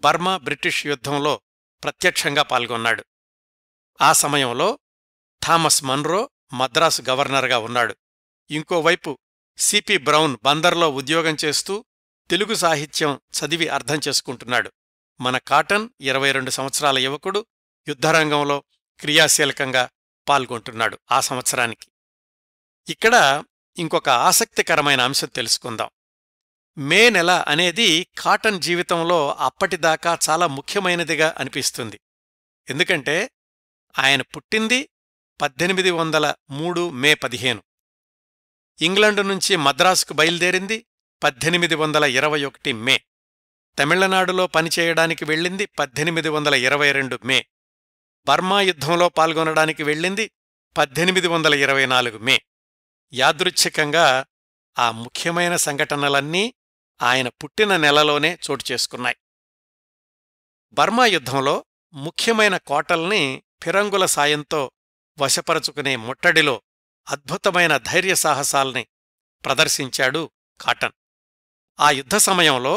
[SPEAKER 1] బర్మా బ్రిటిష్ యుద్ధంలో ప్రత్యక్షంగా పాల్గొన్నాడు. ఆ సమయంలో థామస్ మన్రో మద్రాసు గవర్నర్గా ఉన్నాడు. ఇంకోవైపు సిపి బ్రౌన్ బందర్లో ఉద్యోగం చేస్తూ తెలుగు సాహిత్యం చదివి అర్థం చేసుకుంటున్నాడు. మన కాటన్ 22 సంవత్సరాల యువకుడు యుద్ధరంగంలో క్రియాశీలకంగా పాల్గొంటున్నాడు ఆ సంవత్సరానికి. ఇక్కడ ఇంకొక ఆసక్తికరమైన అంశం తెలుసుకుందాం. మే నెల అనేది కాటన్ జీవితంలో అప్పటిదాకా చాలా ముఖ్యమైనదిగా అనిపిస్తుంది. ఎందుకంటే ఆయన పుట్టింది 1803 మే 15. ఇంగ్లండు నుంచి మద్రాసుకు బయలుదేరింది 1821 మే. తమిళనాడులో పనిచేయడానికి వెళ్ళింది 1822 మే. బర్మా యుద్ధంలో పాల్గొనడానికి వెళ్ళింది 1824 మే. యాదృచ్ఛికంగా ఆ ముఖ్యమైన సంఘటనలన్నీ ఆయన పుట్టిన నెలలోనే చోటు చేసుకున్నాయి. బర్మా యుద్ధంలో ముఖ్యమైన కోటల్ని ఫిరంగుల సాయంతో వశపరుచుకునే ముట్టడిలో అద్భుతమైన ధైర్యసాహసాల్ని ప్రదర్శించాడు కాటన్. ఆ యుద్ధ సమయంలో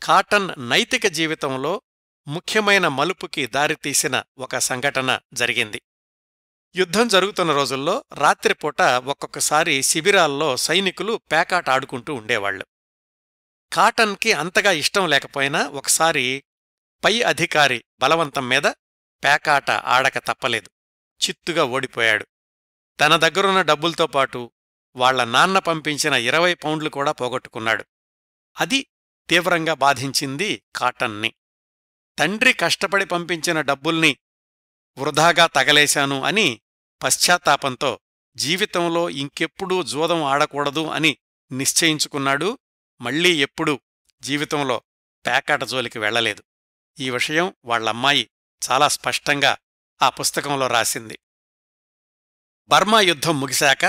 [SPEAKER 1] కాటన్ నైతిక జీవితంలో ముఖ్యమైన మలుపుకి దారితీసిన ఒక సంఘటన జరిగింది. యుద్ధం జరుగుతున్న రోజుల్లో రాత్రిపూట ఒక్కొక్కసారి శిబిరాల్లో సైనికులు పేకాట ఆడుకుంటూ ఉండేవాళ్లు. కాటన్కి అంతగా ఇష్టం లేకపోయినా ఒకసారి పై అధికారి బలవంతం మీద పేకాట ఆడక తప్పలేదు. చిత్తుగా ఓడిపోయాడు. తన దగ్గరున్న డబ్బులతో పాటు వాళ్ల నాన్న పంపించిన 20 పౌండ్లు కూడా పోగొట్టుకున్నాడు. అది తీవ్రంగా బాధించింది కాటన్ని. తండ్రి కష్టపడి పంపించిన డబ్బుల్ని వృధాగా తగలేశాను అని పశ్చాత్తాపంతో జీవితంలో ఇంకెప్పుడూ జూదం ఆడకూడదు అని నిశ్చయించుకున్నాడు. మళ్లీ ఎప్పుడూ జీవితంలో పేకాట జోలికి వెళ్లలేదు. ఈ విషయం వాళ్లమ్మాయి చాలా స్పష్టంగా ఆ పుస్తకంలో రాసింది. బర్మా యుద్ధం ముగిశాక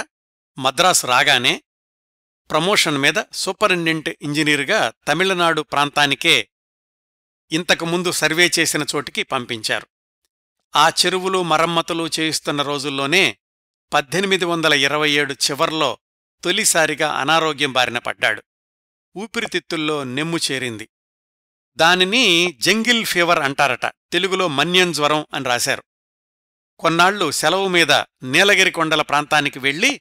[SPEAKER 1] మద్రాసు రాగానే ప్రమోషన్ మీద సూపరింటెండెంట్ ఇంజనీరుగా తమిళనాడు ప్రాంతానికే ఇంతకుముందు సర్వే చేసిన చోటికి పంపించారు. ఆ చెరువులు మరమ్మతులు చేయిస్తున్న రోజుల్లోనే 1827 చివర్లో తొలిసారిగా అనారోగ్యం బారిన పడ్డాడు. ఊపిరితిత్తుల్లో నెమ్ము చేరింది. దానిని జంగిల్ ఫీవర్ అంటారట. తెలుగులో మన్యం జ్వరం అని రాశారు. కొన్నాళ్లు సెలవు మీద నీలగిరి కొండల ప్రాంతానికి వెళ్లి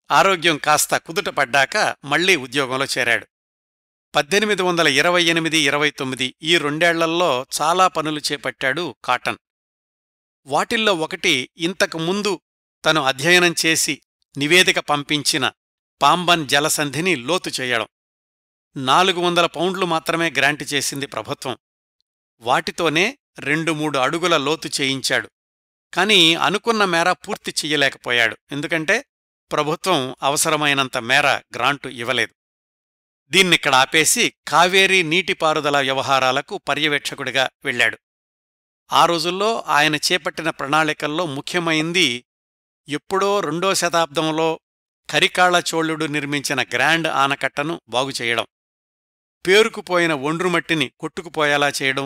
[SPEAKER 1] ఆరోగ్యం కాస్త కుదుటపడ్డాక మళ్లీ ఉద్యోగంలో చేరాడు. 1828-29 ఈ రెండేళ్లల్లో చాలా పనులు చేపట్టాడు కాటన్. వాటిల్లో ఒకటి ఇంతకు ముందు తను అధ్యయనం చేసి నివేదిక పంపించిన పాంబన్ జలసంధిని లోతు చేయడం. 400 పౌండ్లు మాత్రమే గ్రాంటు చేసింది ప్రభుత్వం. వాటితోనే 2-3 అడుగుల లోతు చేయించాడు. కాని అనుకున్న మేర పూర్తి చెయ్యలేకపోయాడు. ఎందుకంటే ప్రభుత్వం అవసరమైనంత మేర గ్రాంటు ఇవ్వలేదు. దీన్నిక్కడ ఆపేసి కావేరీ నీటిపారుదల వ్యవహారాలకు పర్యవేక్షకుడిగా వెళ్లాడు. ఆ రోజుల్లో ఆయన చేపట్టిన ప్రణాళికల్లో ముఖ్యమైంది ఎప్పుడో 2వ శతాబ్దంలో కరికాళ్ల చోళుడు నిర్మించిన గ్రాండ్ ఆనకట్టను బాగుచేయడం, పేరుకుపోయిన ఒండ్రుమట్టిని కొట్టుకుపోయేలా చేయడం,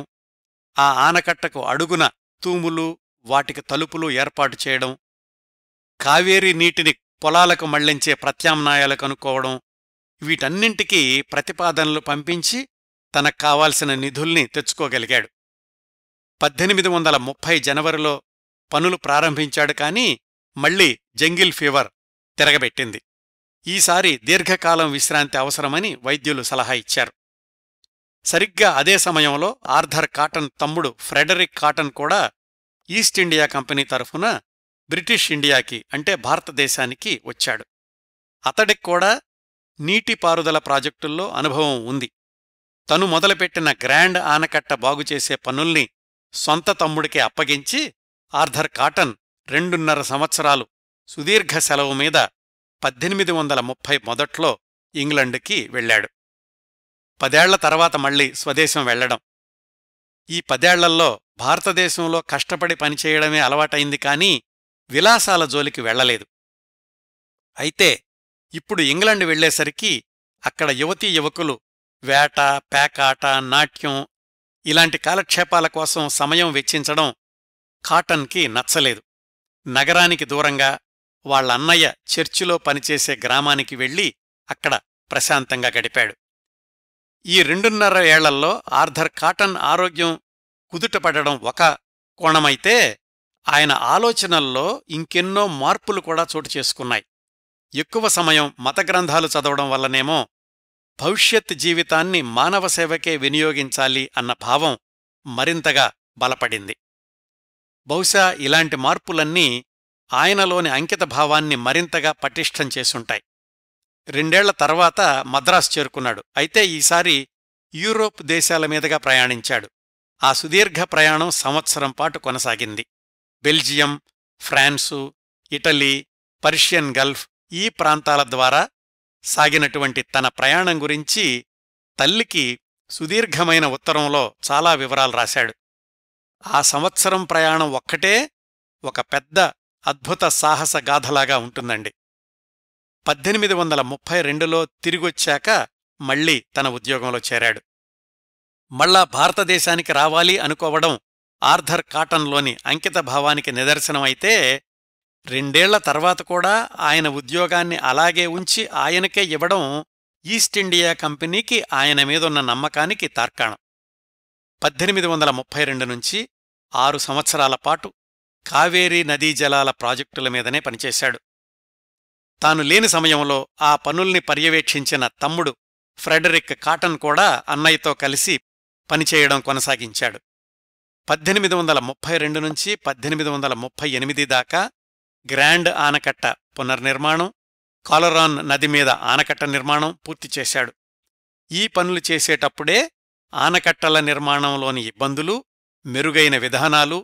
[SPEAKER 1] ఆ ఆనకట్టకు అడుగున తూములు, వాటికి తలుపులు ఏర్పాటు చేయడం, కావేరీ నీటిని పొలాలకు మళ్లించే ప్రత్యామ్నాయాలు కనుక్కోవడం, వీటన్నింటికీ ప్రతిపాదనలు పంపించి తనకు కావాల్సిన నిధుల్ని తెచ్చుకోగలిగాడు. 1830 జనవరిలో పనులు ప్రారంభించాడు. కాని మళ్లీ జంగిల్ ఫీవర్ తిరగబెట్టింది. ఈసారి దీర్ఘకాలం విశ్రాంతి అవసరమని వైద్యులు సలహా ఇచ్చారు. సరిగ్గా అదే సమయంలో ఆర్థర్ కాటన్ తమ్ముడు ఫ్రెడరిక్ కాటన్ కూడా ఈస్ట్ ఇండియా కంపెనీ తరఫున బ్రిటిష్ ఇండియాకి అంటే భారతదేశానికి వచ్చాడు. అతడిక్కూడా నీటిపారుదల ప్రాజెక్టుల్లో అనుభవం ఉంది. తను మొదలుపెట్టిన గ్రాండ్ ఆనకట్ట బాగుచేసే పనుల్ని సొంత తమ్ముడికి అప్పగించి ఆర్థర్ కాటన్ 2.5 సంవత్సరాలు సుదీర్ఘ సెలవు మీద 1830 మొదట్లో ఇంగ్లండుకి వెళ్లాడు. 10 ఏళ్ల తర్వాత మళ్లీ స్వదేశం వెళ్లడం. ఈ 10 ఏళ్లలో భారతదేశంలో కష్టపడి పనిచేయడమే అలవాటైంది. కాని విలాసాల జోలికి వెళ్లలేదు. అయితే ఇప్పుడు ఇంగ్లండు వెళ్లేసరికి అక్కడ యువతీ యువకులు వేట, పేకాట, నాట్యం ఇలాంటి కాలక్షేపాల కోసం సమయం వెచ్చించడం కాటన్కి నచ్చలేదు. నగరానికి దూరంగా వాళ్లన్నయ్య చర్చిలో పనిచేసే గ్రామానికి వెళ్లి అక్కడ ప్రశాంతంగా గడిపాడు. ఈ 2.5 ఏళ్లలో ఆర్థర్ కాటన్ ఆరోగ్యం కుదుటపడడం ఒక కోణమైతే ఆయన ఆలోచనల్లో ఇంకెన్నో మార్పులు కూడా చోటు చేసుకున్నాయి. ఎక్కువ సమయం మత గ్రంథాలు చదవడం వల్లనేమో భవిష్యత్ జీవితాన్ని మానవ సేవకే వినియోగించాలి అన్న భావం మరింతగా బలపడింది. బహుశా ఇలాంటి మార్పులన్నీ ఆయనలోని అంకితభావాన్ని మరింతగా పటిష్టం చేసుంటాయి. 2 ఏళ్ల తర్వాత మద్రాసు చేరుకున్నాడు. అయితే ఈసారి యూరోప్ దేశాల మీదుగా ప్రయాణించాడు. ఆ సుదీర్ఘ ప్రయాణం సంవత్సరం పాటు కొనసాగింది. Belgium, France, Italy, Persian Gulf ఈ ప్రాంతాల ద్వారా సాగినటువంటి తన ప్రయాణం గురించి తల్లికి సుదీర్ఘమైన ఉత్తరంలో చాలా వివరాలు రాశాడు. ఆ సంవత్సరం ప్రయాణం ఒక్కటే ఒక పెద్ద అద్భుత సాహస గాథలాగా ఉంటుందండి. 1832లో తిరిగొచ్చాక మళ్లీ తన ఉద్యోగంలో చేరాడు. మళ్ళా భారతదేశానికి రావాలి అనుకోవడం ఆర్థర్ కాటన్లోని అంకితభావానికి నిదర్శనమైతే 2 ఏళ్ల తర్వాత కూడా ఆయన ఉద్యోగాన్ని అలాగే ఉంచి ఆయనకే ఇవ్వడం ఈస్ట్ ఇండియా కంపెనీకి ఆయన మీదున్న నమ్మకానికి తార్కాణం. 1832 నుంచి 6 సంవత్సరాల పాటు కావేరీ నదీ జలాల ప్రాజెక్టుల మీదనే పనిచేశాడు. తాను లేని సమయంలో ఆ పనుల్ని పర్యవేక్షించిన తమ్ముడు ఫ్రెడరిక్ కాటన్ కూడా అన్నయ్యతో కలిసి పనిచేయడం కొనసాగించాడు. 1832 నుంచి 1838 దాకా గ్రాండ్ ఆనకట్ట పునర్నిర్మాణం, కాలరాన్ నది మీద ఆనకట్ట నిర్మాణం పూర్తి చేశాడు. ఈ పనులు చేసేటప్పుడే ఆనకట్టల నిర్మాణంలోని ఇబ్బందులు, మెరుగైన విధానాలు,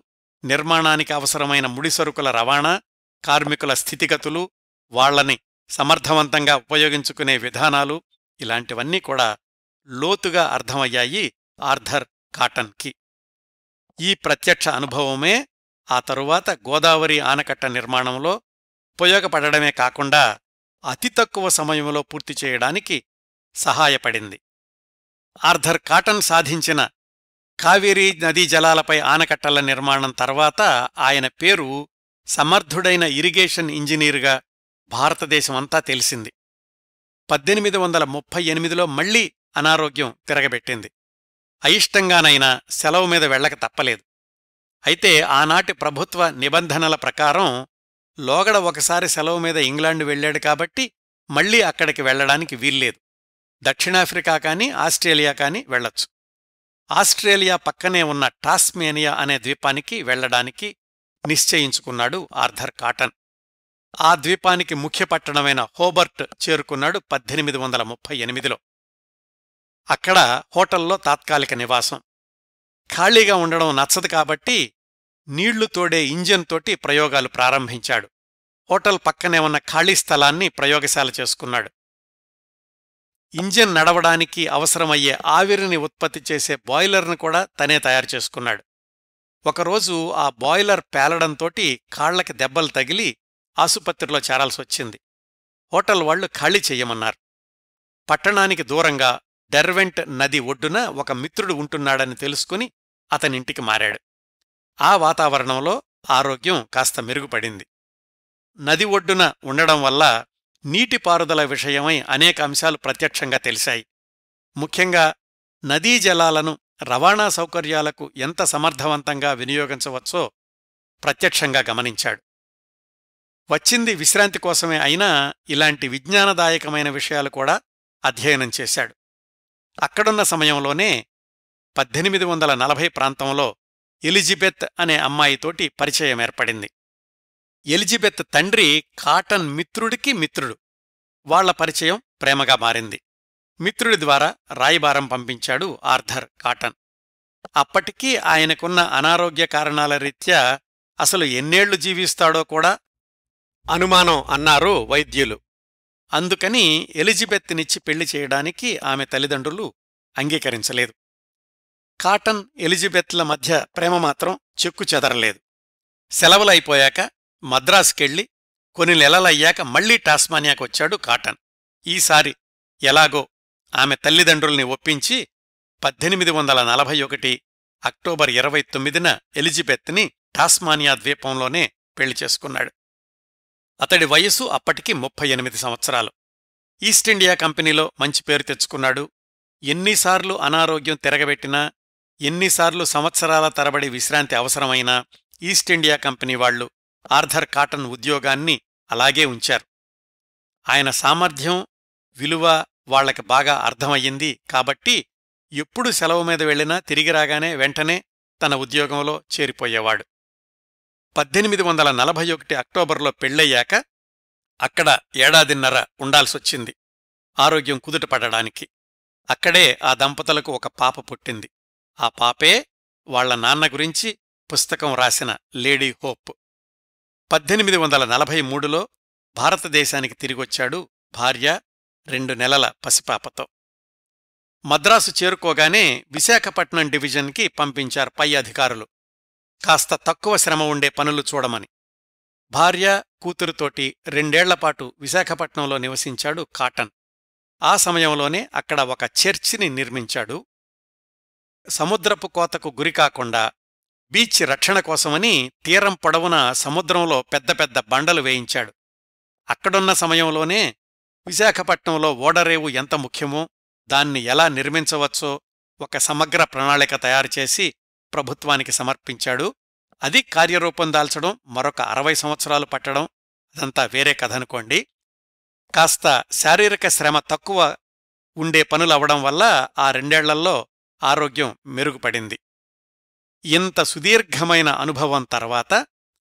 [SPEAKER 1] నిర్మాణానికి అవసరమైన ముడిసరుకుల రవాణా, కార్మికుల స్థితిగతులు, వాళ్లని సమర్థవంతంగా ఉపయోగించుకునే విధానాలు ఇలాంటివన్నీ కూడా లోతుగా అర్థమయ్యాయి ఆర్థర్ కాటన్కి. ఈ ప్రత్యక్ష అనుభవమే ఆ తరువాత గోదావరి ఆనకట్ట నిర్మాణంలో ఉపయోగపడడమే కాకుండా అతి తక్కువ సమయంలో పూర్తి చేయడానికి సహాయపడింది. ఆర్థర్ కాటన్ సాధించిన కావేరీ నదీ జలాలపై ఆనకట్టల నిర్మాణం తర్వాత ఆయన పేరు సమర్థుడైన ఇరిగేషన్ ఇంజనీరుగా భారతదేశమంతా తెలిసింది. 1838లో మళ్లీ అనారోగ్యం తిరగబెట్టింది. అయిష్టంగానైనా సెలవు మీద వెళ్లక తప్పలేదు. అయితే ఆనాటి ప్రభుత్వ నిబంధనల ప్రకారం లోగడ ఒకసారి సెలవు మీద ఇంగ్లాండు వెళ్లాడు కాబట్టి మళ్లీ అక్కడికి వెళ్లడానికి వీల్లేదు. దక్షిణాఫ్రికా కాని ఆస్ట్రేలియా కాని వెళ్లొచ్చు. ఆస్ట్రేలియా పక్కనే ఉన్న టాస్మేనియా అనే ద్వీపానికి వెళ్లడానికి నిశ్చయించుకున్నాడు ఆర్థర్ కాటన్. ఆ ద్వీపానికి ముఖ్య పట్టణమైన హోబర్ట్ చేరుకున్నాడు 1838లో. అక్కడ హోటల్లో తాత్కాలిక నివాసం. ఖాళీగా ఉండడం నచ్చదు కాబట్టి నీళ్లు తోడే ఇంజన్ తోటి ప్రయోగాలు ప్రారంభించాడు. హోటల్ పక్కనే ఉన్న ఖాళీ స్థలాన్ని ప్రయోగశాల చేసుకున్నాడు. ఇంజన్ నడవడానికి అవసరమయ్యే ఆవిరిని ఉత్పత్తి చేసే బాయిలర్ను కూడా తనే తయారు చేసుకున్నాడు. ఒకరోజు ఆ బాయిలర్ పేలడంతోటి కాళ్లకి దెబ్బలు తగిలి ఆసుపత్రిలో చేరాల్సొచ్చింది. హోటల్ వాళ్లు ఖాళీ చెయ్యమన్నారు. పట్టణానికి దూరంగా డెర్వెంట్ నది ఒడ్డున ఒక మిత్రుడు ఉంటున్నాడని తెలుసుకుని అతనింటికి మారాడు. ఆ వాతావరణంలో ఆరోగ్యం కాస్త మెరుగుపడింది. నది ఒడ్డున ఉండడం వల్ల నీటిపారుదల విషయమై అనేక అంశాలు ప్రత్యక్షంగా తెలిశాయి. ముఖ్యంగా నదీ జలాలను రవాణా సౌకర్యాలకు ఎంత సమర్థవంతంగా వినియోగించవచ్చో ప్రత్యక్షంగా గమనించాడు. వచ్చింది విశ్రాంతి కోసమే అయినా ఇలాంటి విజ్ఞానదాయకమైన విషయాలు కూడా అధ్యయనం చేశాడు. అక్కడున్న సమయంలోనే 1840 ప్రాంతంలో ఎలిజబెత్ అనే అమ్మాయితోటి పరిచయం ఏర్పడింది. ఎలిజబెత్ తండ్రి కాటన్ మిత్రుడికి మిత్రుడు. వాళ్ల పరిచయం ప్రేమగా మారింది. మిత్రుడి ద్వారా రాయబారం పంపించాడు ఆర్థర్ కాటన్. అప్పటికీ ఆయనకున్న అనారోగ్య కారణాల రీత్యా అసలు ఎన్నేళ్లు జీవిస్తాడో కూడా అనుమానం అన్నారు వైద్యులు. అందుకని ఎలిజబెత్నిచ్చి పెళ్లి చేయడానికి ఆమె తల్లిదండ్రులు అంగీకరించలేదు. కాటన్ ఎలిజబెత్ల మధ్య ప్రేమ మాత్రం చెక్కు చెదరలేదు. సెలవులైపోయాక మద్రాసుకెళ్లి కొన్ని నెలలయ్యాక మళ్లీ టాస్మానియాకొచ్చాడు కాటన్. ఈసారి ఎలాగో ఆమె తల్లిదండ్రుల్ని ఒప్పించి 1841 అక్టోబర్ 29న ఎలిజబెత్ని టాస్మానియా ద్వీపంలోనే పెళ్లి చేసుకున్నాడు. అతడి వయసు అప్పటికి 38 సంవత్సరాలు. ఈస్టిండియా కంపెనీలో మంచి పేరు తెచ్చుకున్నాడు. ఎన్నిసార్లు అనారోగ్యం తిరగబెట్టినా, ఎన్నిసార్లు సంవత్సరాల తరబడి విశ్రాంతి అవసరమైనా ఈస్టిండియా కంపెనీ వాళ్లు ఆర్థర్ కాటన్ ఉద్యోగాన్ని అలాగే ఉంచారు. ఆయన సామర్థ్యం, విలువ వాళ్లకి బాగా అర్థమయ్యింది కాబట్టి ఎప్పుడు సెలవు మీద వెళ్లినా తిరిగి రాగానే వెంటనే తన ఉద్యోగంలో చేరిపోయేవాడు. 1841 అక్టోబర్లో పెళ్లయ్యాక అక్కడ ఏడాదిన్నర ఉండాల్సొచ్చింది ఆరోగ్యం కుదుటపడడానికి. అక్కడే ఆ దంపతులకు ఒక పాప పుట్టింది. ఆ పాపే వాళ్ల నాన్న గురించి పుస్తకం రాసిన లేడీ హోప్. 1843లో భారతదేశానికి తిరిగొచ్చాడు భార్య 2 నెలల పసిపాపతో. మద్రాసు చేరుకోగానే విశాఖపట్నం డివిజన్కి పంపించారు పై అధికారులు, కాస్త తక్కువ శ్రమ ఉండే పనులు చూడమని. భార్య కూతురుతోటి 2 ఏళ్లపాటు విశాఖపట్నంలో నివసించాడు కాటన్. ఆ సమయంలోనే అక్కడ ఒక చర్చిని నిర్మించాడు. సముద్రపు కోతకు గురికాకుండా బీచ్ రక్షణ కోసమని తీరం పొడవున సముద్రంలో పెద్ద పెద్ద బండలు వేయించాడు. అక్కడున్న సమయంలోనే విశాఖపట్నంలో ఓడరేవు ఎంత ముఖ్యమో, దాన్ని ఎలా నిర్మించవచ్చో ఒక సమగ్ర ప్రణాళిక తయారుచేసి ప్రభుత్వానికి సమర్పించాడు. అది కార్యరూపం దాల్చడం మరొక 60 సంవత్సరాలు పట్టడం అదంతా వేరే కథనుకోండి. కాస్త శారీరక శ్రమ తక్కువ ఉండే పనులవడం వల్ల ఆ 2 ఏళ్లలో ఆరోగ్యం మెరుగుపడింది. ఇంత సుదీర్ఘమైన అనుభవం తర్వాత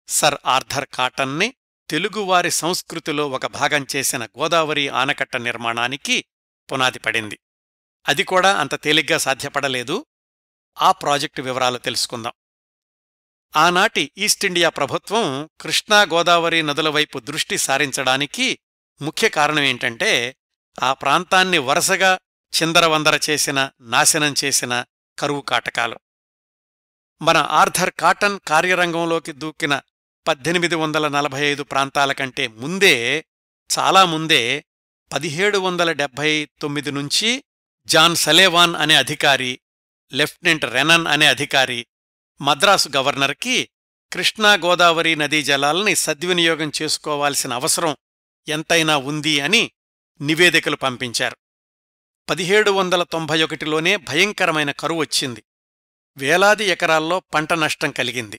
[SPEAKER 1] సర్ ఆర్థర్ కాటన్ని తెలుగువారి సంస్కృతిలో ఒక భాగం చేసిన గోదావరి ఆనకట్ట నిర్మాణానికి పునాది పడింది. అది కూడా అంత తేలిగ్గా సాధ్యపడలేదు. ఆ ప్రాజెక్టు వివరాలు తెలుసుకుందాం. ఆనాటి ఈస్టిండియా ప్రభుత్వం కృష్ణా గోదావరి నదుల వైపు దృష్టి సారించడానికి ముఖ్య కారణమేంటంటే, ఆ ప్రాంతాన్ని వరుసగా చిందరవందర చేసిన, నాశనం చేసిన కరువు కాటకాలు. మన ఆర్థర్ కాటన్ కార్యరంగంలోకి దూకిన 1845 ప్రాంతాల కంటే ముందే, చాలా ముందే 1779 నుంచి జాన్ సలేవాన్ అనే అధికారి, లెఫ్టినెంట్ రెనన్ అనే అధికారి మద్రాసు గవర్నర్కి కృష్ణా గోదావరి నదీ జలాల్ని సద్వినియోగం చేసుకోవాల్సిన అవసరం ఎంతైనా ఉంది అని నివేదికలు పంపించారు. 1791లోనే భయంకరమైన కరువొచ్చింది. వేలాది ఎకరాల్లో పంట నష్టం కలిగింది.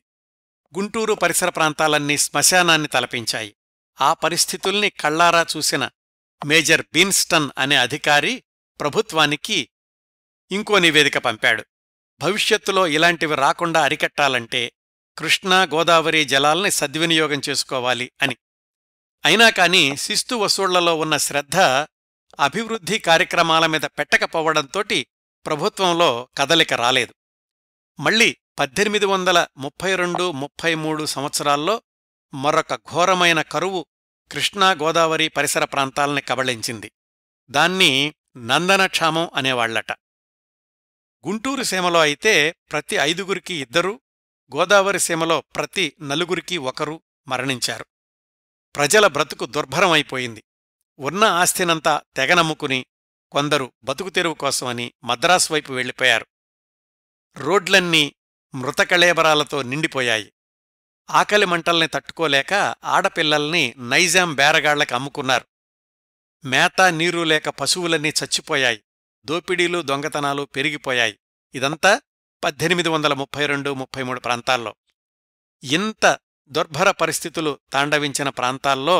[SPEAKER 1] గుంటూరు పరిసర ప్రాంతాలన్నీ శ్మశానాన్ని తలపించాయి. ఆ పరిస్థితుల్ని కళ్లారా చూసిన మేజర్ బీన్స్టన్ అనే అధికారి ప్రభుత్వానికి ఇంకో నివేదిక పంపాడు. భవిష్యత్తులో ఇలాంటివి రాకుండా అరికట్టాలంటే కృష్ణా గోదావరి జలాల్ని సద్వినియోగం చేసుకోవాలి అని. అయినా కాని శిస్తు వసూళ్లలో ఉన్న శ్రద్ధ అభివృద్ధి కార్యక్రమాల మీద పెట్టకపోవడంతోటి ప్రభుత్వంలో కదలిక రాలేదు. మళ్ళీ 1832-33 సంవత్సరాల్లో మరొక ఘోరమైన కరువు కృష్ణా గోదావరి పరిసర ప్రాంతాల్ని కబళించింది. దాన్ని నందనక్షామం అనేవాళ్లట. గుంటూరు సీమలో అయితే ప్రతి 5గురికి 2, గోదావరి సీమలో ప్రతి 4గురికి 1 మరణించారు. ప్రజల బ్రతుకు దుర్భరమైపోయింది. ఉన్న ఆస్తినంతా తెగనమ్ముకుని కొందరు బతుకుతెరువు కోసమని మద్రాసు వైపు వెళ్లిపోయారు. రోడ్లన్నీ మృతకళేబరాలతో నిండిపోయాయి. ఆకలి మంటల్ని తట్టుకోలేక ఆడపిల్లల్ని నైజాం బేరగాళ్లకి అమ్ముకున్నారు. మేత నీరు లేక పశువులన్నీ చచ్చిపోయాయి. దోపిడీలు దొంగతనాలు పెరిగిపోయాయి. ఇదంతా 1832-33 ప్రాంతాల్లో. ఇంత దుర్భర పరిస్థితులు తాండవించిన ప్రాంతాల్లో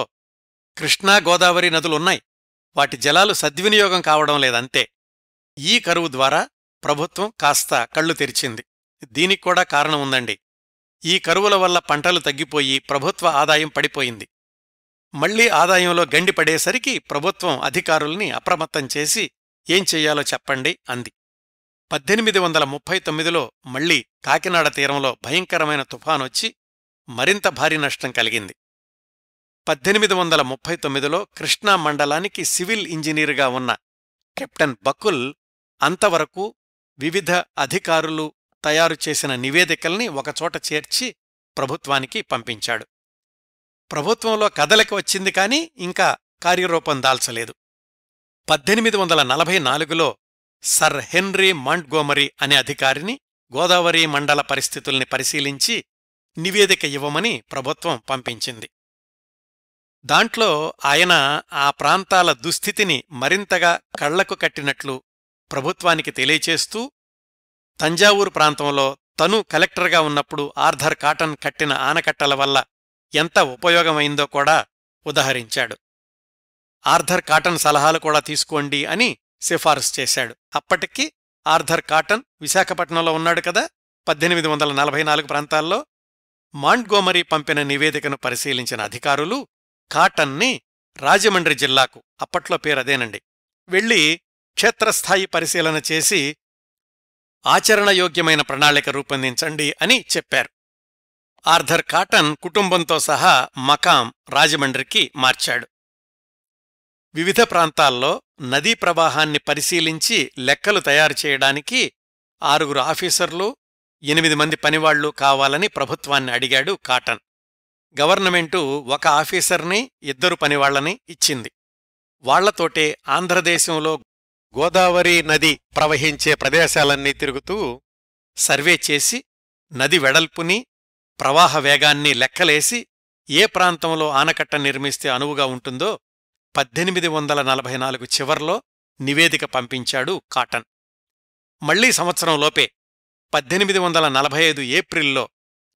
[SPEAKER 1] కృష్ణా గోదావరి నదులున్నాయి. వాటి జలాలు సద్వినియోగం కావడం లేదంతే. ఈ కరువు ద్వారా ప్రభుత్వం కాస్త కళ్ళు తెరిచింది. దీనిక్కూడా కారణం ఉందండి. ఈ కరువుల వల్ల పంటలు తగ్గిపోయి ప్రభుత్వ ఆదాయం పడిపోయింది. మళ్లీ ఆదాయంలో గండి పడేసరికి ప్రభుత్వం అధికారుల్ని అప్రమత్తం చేసి ఏం చెయ్యాలో చెప్పండి అంది. 1839లో మళ్లీ కాకినాడ తీరంలో భయంకరమైన తుఫానొచ్చి మరింత భారీ నష్టం కలిగింది. 1839లో కృష్ణా మండలానికి సివిల్ ఇంజనీరుగా ఉన్న కెప్టెన్ బకుల్ అంతవరకు వివిధ అధికారులు తయారుచేసిన నివేదికల్ని ఒకచోట చేర్చి ప్రభుత్వానికి పంపించాడు. ప్రభుత్వంలో కదలిక వచ్చింది కాని ఇంకా కార్యరూపం దాల్చలేదు. 1844లో సర్ హెన్రీ మాంట్గోమరీ అనే అధికారిని గోదావరి మండల పరిస్థితుల్ని పరిశీలించి నివేదిక ఇవ్వమని ప్రభుత్వం పంపించింది. దాంట్లో ఆయన ఆ ప్రాంతాల దుస్థితిని మరింతగా కళ్లకు కట్టినట్లు ప్రభుత్వానికి తెలియచేస్తూ, తంజావూరు ప్రాంతంలో తను కలెక్టర్గా ఉన్నప్పుడు ఆర్థర్ కాటన్ కట్టిన ఆనకట్టల వల్ల ఎంత ఉపయోగమైందో కూడా ఉదహరించాడు. ఆర్థర్ కాటన్ సలహాలు కూడా తీసుకోండి అని సిఫారసు చేశాడు. అప్పటికి ఆర్థర్ కాటన్ విశాఖపట్నంలో ఉన్నాడు కదా. 1844 ప్రాంతాల్లో మాంట్గోమరీ పంపిన నివేదికను పరిశీలించిన అధికారులు కాటన్ని రాజమండ్రి జిల్లాకు, అప్పట్లో పేరదేనండి, వెళ్లి క్షేత్రస్థాయి పరిశీలన చేసి ఆచరణయోగ్యమైన ప్రణాళిక రూపొందించండి అని చెప్పారు. ఆర్థర్ కాటన్ కుటుంబంతో సహా మకాం రాజమండ్రికి మార్చాడు. వివిధ ప్రాంతాల్లో నదీ ప్రవాహాన్ని పరిశీలించి లెక్కలు తయారు చేయడానికి 6 ఆఫీసర్లు, 8 మంది పనివాళ్లు కావాలని ప్రభుత్వాన్ని అడిగాడు కాటన్. గవర్నమెంటు 1 ఆఫీసర్ని, 2 పనివాళ్లని ఇచ్చింది. వాళ్లతోటే ఆంధ్రదేశంలో గోదావరి నది ప్రవహించే ప్రదేశాలన్నీ తిరుగుతూ సర్వే చేసి నది వెడల్పుని, ప్రవాహ వేగాన్ని లెక్కలేసి ఏ ప్రాంతంలో ఆనకట్ట నిర్మిస్తే అనువుగా ఉంటుందో 1844 చివర్లో నివేదిక పంపించాడు కాటన్. మళ్లీ సంవత్సరంలోపే 1845 ఏప్రిల్లో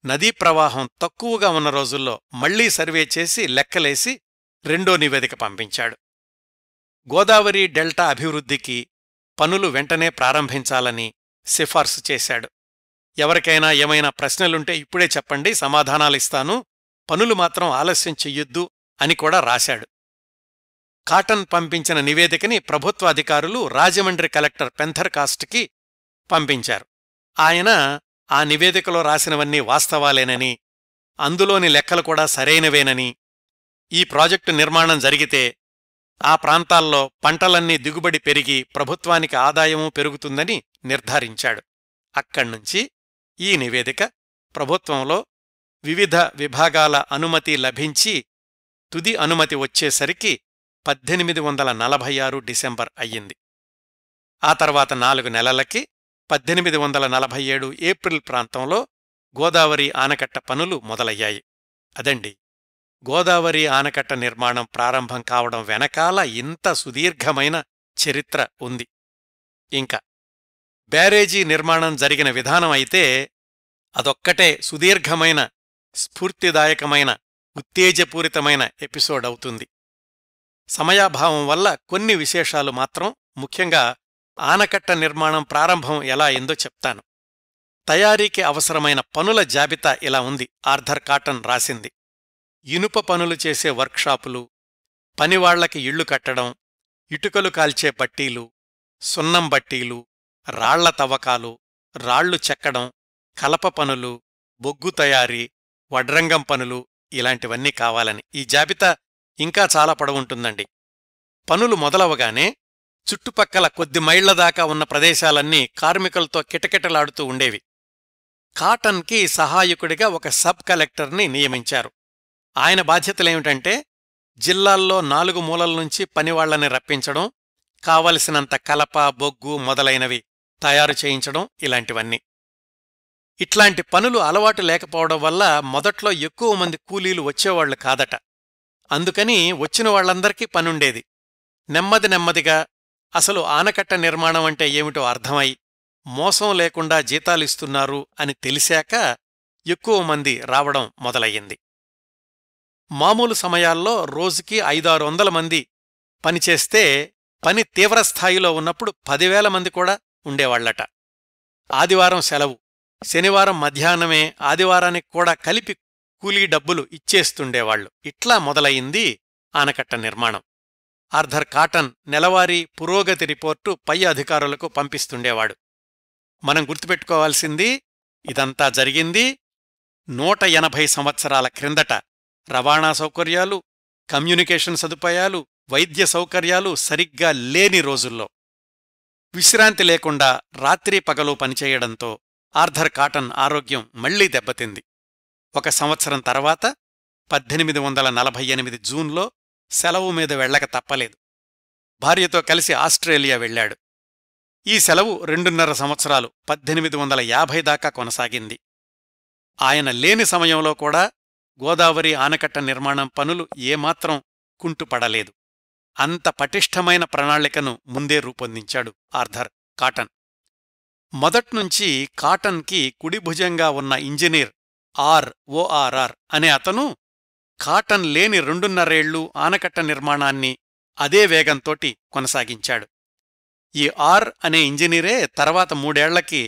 [SPEAKER 1] నదీ ప్రవాహం తక్కువగా ఉన్న రోజుల్లో మళ్లీ సర్వే చేసి లెక్కలేసి 2వ నివేదిక పంపించాడు. గోదావరి డెల్టా అభివృద్ధికి పనులు వెంటనే ప్రారంభించాలని సిఫార్సు చేశాడు. ఎవరికైనా ఏమైనా ప్రశ్నలుంటే ఇప్పుడే చెప్పండి, సమాధానాలిస్తాను, పనులు మాత్రం ఆలస్యం చెయ్యొద్దు అని కూడా రాశాడు. కాటన్ పంపించిన నివేదికని ప్రభుత్వ అధికారులు రాజమండ్రి కలెక్టర్ పెంథర్కాస్ట్కి పంపించారు. ఆయన ఆ నివేదికలో రాసినవన్నీ వాస్తవాలేనని, అందులోని లెక్కలు కూడా సరైనవేనని, ఈ ప్రాజెక్టు నిర్మాణం జరిగితే ఆ ప్రాంతాల్లో పంటలన్నీ దిగుబడి పెరిగి ప్రభుత్వానికి ఆదాయమూ పెరుగుతుందని నిర్ధారించాడు. అక్కడ్నుంచి ఈ నివేదిక ప్రభుత్వంలో వివిధ విభాగాల అనుమతి లభించి తుది అనుమతి వచ్చేసరికి 1846 డిసెంబర్ అయ్యింది. ఆ తర్వాత 4 నెలలకి 1847 ఏప్రిల్ ప్రాంతంలో గోదావరి ఆనకట్ట పనులు మొదలయ్యాయి. అదండి, గోదావరి ఆనకట్ట నిర్మాణం ప్రారంభం కావడం వెనకాల ఇంత సుదీర్ఘమైన చరిత్ర ఉంది. ఇంకా బ్యారేజీ నిర్మాణం జరిగిన విధానం అయితే అదొక్కటే సుదీర్ఘమైన, స్ఫూర్తిదాయకమైన, ఉత్తేజపూరితమైన ఎపిసోడ్ అవుతుంది. సమయాభావం వల్ల కొన్ని విశేషాలు మాత్రం, ముఖ్యంగా ఆనకట్ట నిర్మాణం ప్రారంభం ఎలా అయిందో చెప్తాను. తయారీకి అవసరమైన పనుల జాబితా ఇలా ఉంది. ఆర్థర్ కాటన్ రాసింది. ఇనుప పనులు చేసే వర్క్షాపులు, పనివాళ్లకి ఇళ్లు కట్టడం, ఇటుకలు కాల్చే బట్టీలు, సున్నం బట్టీలు, రాళ్ల తవ్వకాలు, రాళ్లు చెక్కడం, కలప పనులు, బొగ్గు తయారీ, వడ్రంగం పనులు, ఇలాంటివన్నీ కావాలని. ఈ జాబితా ఇంకా చాలా పొడవుంటుందండి. పనులు మొదలవగానే చుట్టుపక్కల కొద్ది మైళ్ల దాకా ఉన్న ప్రదేశాలన్నీ కార్మికులతో కిటకిటలాడుతూ ఉండేవి. కాటన్కి సహాయకుడిగా ఒక సబ్ కలెక్టర్ని నియమించారు. ఆయన బాధ్యతలేమిటంటే జిల్లాల్లో 4 మూలల నుంచి పనివాళ్లని రప్పించడం, కావలసినంత కలప, బొగ్గు మొదలైనవి తయారు చేయించడం, ఇలాంటివన్నీ. ఇట్లాంటి పనులు అలవాటు లేకపోవడం వల్ల మొదట్లో ఎక్కువ మంది కూలీలు వచ్చేవాళ్లు కాదట. అందుకని వచ్చిన వాళ్లందరికీ పనుండేది. నెమ్మది నెమ్మదిగా అసలు ఆనకట్ట నిర్మాణం అంటే ఏమిటో అర్థమై, మోసం లేకుండా జీతాలిస్తున్నారు అని తెలిసాక ఎక్కువ మంది రావడం మొదలయ్యింది. మామూలు సమయాల్లో రోజుకి 500-600 మంది పనిచేస్తే, పని తీవ్రస్థాయిలో ఉన్నప్పుడు 10,000 మంది కూడా ఉండేవాళ్లట. ఆదివారం సెలవు, శనివారం మధ్యాహ్నమే ఆదివారానికి కూడా కలిపి కూలీ డబ్బులు ఇచ్చేస్తుండేవాళ్లు. ఇట్లా మొదలయింది ఆనకట్ట నిర్మాణం. ఆర్థర్ కాటన్ నెలవారీ పురోగతి రిపోర్టు పై అధికారులకు పంపిస్తుండేవాడు. మనం గుర్తుపెట్టుకోవాల్సింది, ఇదంతా జరిగింది 180 సంవత్సరాల క్రిందట. రవాణా సౌకర్యాలు, కమ్యూనికేషన్ సదుపాయాలు, వైద్య సౌకర్యాలు సరిగ్గా లేని రోజుల్లో. విశ్రాంతి లేకుండా రాత్రి పగలు పనిచేయడంతో ఆర్థర్ కాటన్ ఆరోగ్యం మళ్లీ దెబ్బతింది. 1 సంవత్సరం తర్వాత 1848 జూన్లో సెలవు మీద వెళ్లక తప్పలేదు. భార్యతో కలిసి ఆస్ట్రేలియా వెళ్లాడు. ఈ సెలవు 2.5 సంవత్సరాలు 1850 దాకా కొనసాగింది. ఆయన లేని సమయంలో కూడా గోదావరి ఆనకట్ట నిర్మాణం పనులు ఏమాత్రం కుంటుపడలేదు. అంత పటిష్టమైన ప్రణాళికను ముందే రూపొందించాడు ఆర్థర్ కాటన్. మొదట్నుంచి కాటన్కి కుడిభుజంగా ఉన్న ఇంజనీర్ ఓఆర్ఆర్ అనే అతను కాటన్ లేని 2.5 ఏళ్లు ఆనకట్ట నిర్మాణాన్ని అదే వేగంతోటి కొనసాగించాడు. ఈ అనే ఇంజనీరే తర్వాత 3 ఏళ్లకి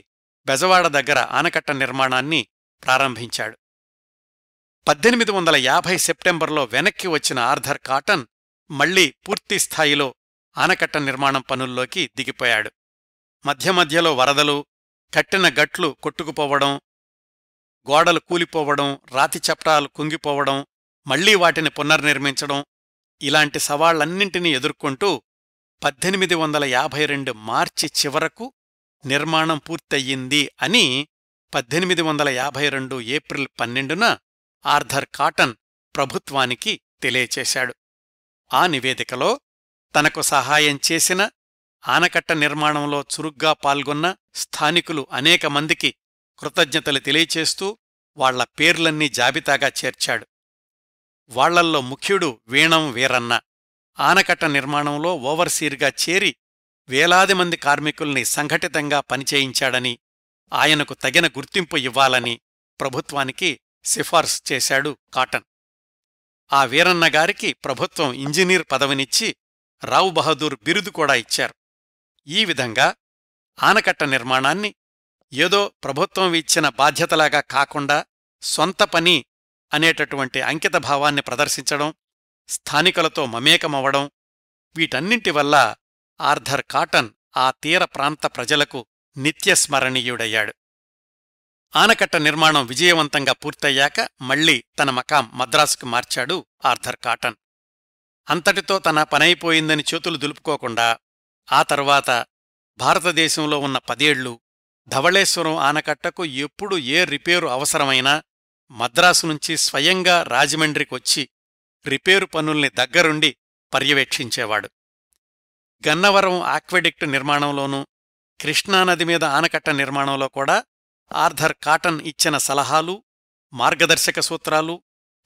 [SPEAKER 1] బెజవాడ దగ్గర ఆనకట్ట నిర్మాణాన్ని ప్రారంభించాడు. 1850 సెప్టెంబర్లో వెనక్కి వచ్చిన ఆర్థర్ కాటన్ మళ్లీ పూర్తిస్థాయిలో ఆనకట్ట నిర్మాణం పనుల్లోకి దిగిపోయాడు. మధ్య మధ్యలో వరదలు, కట్టిన గట్లు కొట్టుకుపోవడం, గోడలు కూలిపోవడం, రాతి చప్టాలు కుంగిపోవడం, మళ్లీ వాటిని పునర్నిర్మించడం, ఇలాంటి సవాళ్లన్నింటినీ ఎదుర్కొంటూ 1852 మార్చి చివరకు నిర్మాణం పూర్తయ్యింది అని 1852 ఏప్రిల్ 12న ఆర్థర్ కాటన్ ప్రభుత్వానికి తెలియచేశాడు. ఆ నివేదికలో తనకు సహాయం చేసిన, ఆనకట్ట నిర్మాణంలో చురుగ్గా పాల్గొన్న స్థానికులు అనేక మందికి కృతజ్ఞతలు తెలియచేస్తూ వాళ్ల పేర్లన్నీ జాబితాగా చేర్చాడు. వాళ్లల్లో ముఖ్యుడు వీణం వీరన్న. ఆనకట్ట నిర్మాణంలో ఓవర్సీర్గా చేరి వేలాది మంది కార్మికుల్ని సంఘటితంగా పనిచేయించాడని, ఆయనకు తగిన గుర్తింపు ఇవ్వాలని ప్రభుత్వానికి సిఫార్సు చేశాడు కాటన్. ఆ వీరన్నగారికి ప్రభుత్వం ఇంజనీర్ పదవినిచ్చి రావు బహదూర్ బిరుదు కూడా ఇచ్చారు. ఈ విధంగా ఆనకట్ట నిర్మాణాన్ని ఏదో ప్రభుత్వం ఇచ్చిన బాధ్యతలాగా కాకుండా సొంత పని అనేటటువంటి అంకితభావాన్ని ప్రదర్శించడం, స్థానికులతో మమేకమవ్వడం, వీటన్నింటి వల్ల ఆర్థర్ కాటన్ ఆ తీర ప్రాంత ప్రజలకు నిత్యస్మరణీయుడయ్యాడు. ఆనకట్ట నిర్మాణం విజయవంతంగా పూర్తయ్యాక మళ్లీ తన మకాం మద్రాసుకు మార్చాడు ఆర్థర్ కాటన్. అంతటితో తన పనైపోయిందని చేతులు దులుపుకోకుండా ఆ తర్వాత భారతదేశంలో ఉన్న 10 ఏళ్లు ధవళేశ్వరం ఆనకట్టకు ఎప్పుడు ఏ రిపేరు అవసరమైనా మద్రాసు నుంచి స్వయంగా రాజమండ్రికొచ్చి రిపేరు పనుల్ని దగ్గరుండి పర్యవేక్షించేవాడు. గన్నవరం ఆక్వెడిక్ట్ నిర్మాణంలోనూ కృష్ణానది మీద ఆనకట్ట నిర్మాణంలో కూడా ఆర్థర్ కాటన్ ఇచ్చిన సలహాలు, మార్గదర్శక సూత్రాలు